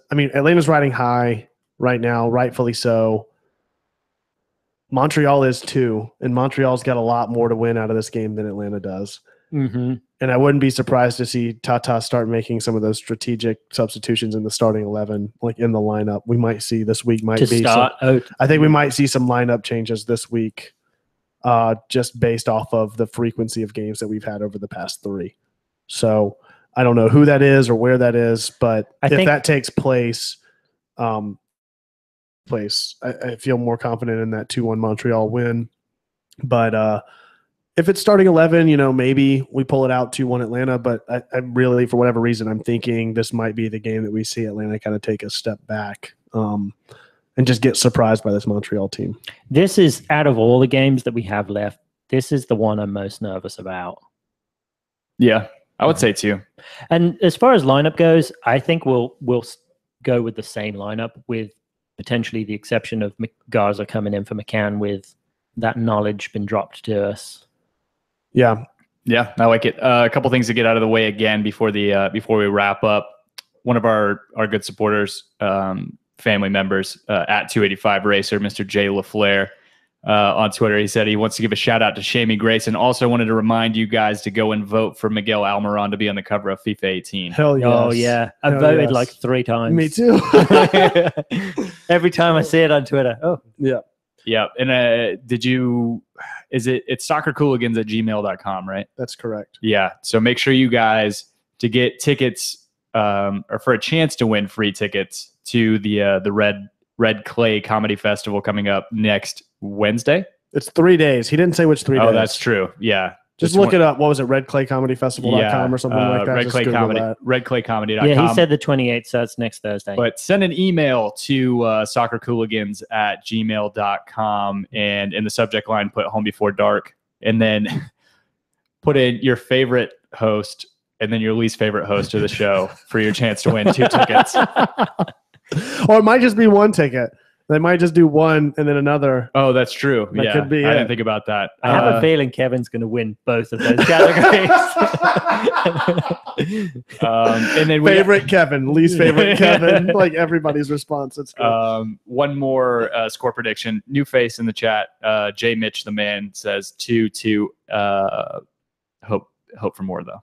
Speaker 3: riding high right now, rightfully so. Montreal is too, and Montreal's got a lot more to win out of this game than Atlanta does.
Speaker 1: Mm-hmm.
Speaker 3: And I wouldn't be surprised to see Tata start making some of those strategic substitutions in the starting 11, like in the lineup. We might see this week I think we might see some lineup changes this week, just based off of the frequency of games that we've had over the past 3. So I don't know who that is or where that is, but if that takes place, I feel more confident in that 2-1 Montreal win. But if it's starting 11, maybe we pull it out 2-1 Atlanta. But I really, for whatever reason, I'm thinking this might be the game that we see Atlanta kind of take a step back and just get surprised by this Montreal team.
Speaker 1: This is, out of all the games that we have left, this is the one I'm most nervous about.
Speaker 2: Yeah, I would say too.
Speaker 1: And as far as lineup goes, I think we'll go with the same lineup, with potentially the exception of Garza coming in for McCann with that knowledge been dropped to us.
Speaker 3: Yeah,
Speaker 2: I like it. A couple things to get out of the way again before we wrap up. One of our good supporters, family members, at 285 Racer, Mr. Jay LaFleur, on Twitter, he said he wants to give a shout out to Shamie Grace, and also wanted to remind you guys to go and vote for Miguel Almiron to be on the cover of FIFA 18.
Speaker 3: Hell yes.
Speaker 1: Oh yeah, I voted like 3 times.
Speaker 3: Me too.
Speaker 1: Every time I see it on Twitter. Oh
Speaker 3: yeah.
Speaker 2: Yeah. And it's soccercooligans@gmail.com, right?
Speaker 3: That's correct.
Speaker 2: Yeah. So make sure you guys, to get tickets or for a chance to win free tickets to the Red Clay Comedy Festival coming up next Wednesday.
Speaker 3: It's 3 days. He didn't say which 3 days.
Speaker 2: Oh, that's true. Yeah.
Speaker 3: Just look it up. What was it? RedClayComedyFestival.com or something like that.
Speaker 2: Red Clay Comedy. RedClayComedy.com.
Speaker 1: Yeah, he said the 28th, so it's next Thursday.
Speaker 2: But send an email to soccercooligans@gmail.com, and in the subject line put Home Before Dark, and then put in your favorite host and then your least favorite host of the show for your chance to win 2 tickets.
Speaker 3: Or it might just be 1 ticket. They might just do one and then another.
Speaker 2: Oh, that's true.
Speaker 3: That could be
Speaker 2: I
Speaker 3: it.
Speaker 2: didn't think about that.
Speaker 1: I have a feeling Kevin's going to win both of those categories.
Speaker 2: And then
Speaker 3: favorite Kevin, least favorite Kevin, like everybody's response. It's cool.
Speaker 2: One more score prediction. New face in the chat. J. Mitch, the man, says 2-2. Hope for more though.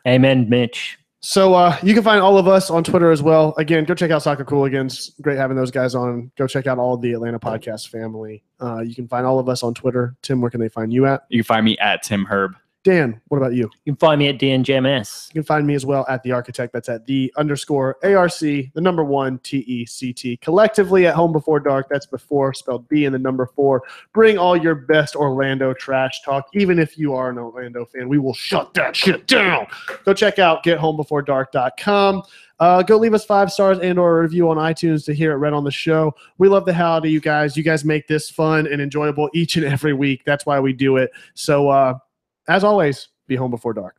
Speaker 1: Amen, Mitch.
Speaker 3: So you can find all of us on Twitter as well. Again, go check out Soccer Cooligans. Great having those guys on. Go check out all of the Atlanta podcast family. You can find all of us on Twitter. Tim, where can they find you at?
Speaker 2: You can find me at Tim Herb.
Speaker 3: Dan, what about you?
Speaker 1: You can find me at DNJMS.
Speaker 3: You can find me as well at The Architect. That's at _ARC, the number 1 TECT. Collectively at Home Before Dark. That's before spelled B and the number 4. Bring all your best Orlando trash talk. Even if you are an Orlando fan, we will shut that shit down. Go check out gethomebeforedark.com. Go leave us 5 stars and or a review on iTunes to hear it read on the show. We love the hell out of you guys. You guys make this fun and enjoyable each and every week. That's why we do it. So, as always, be home before dark.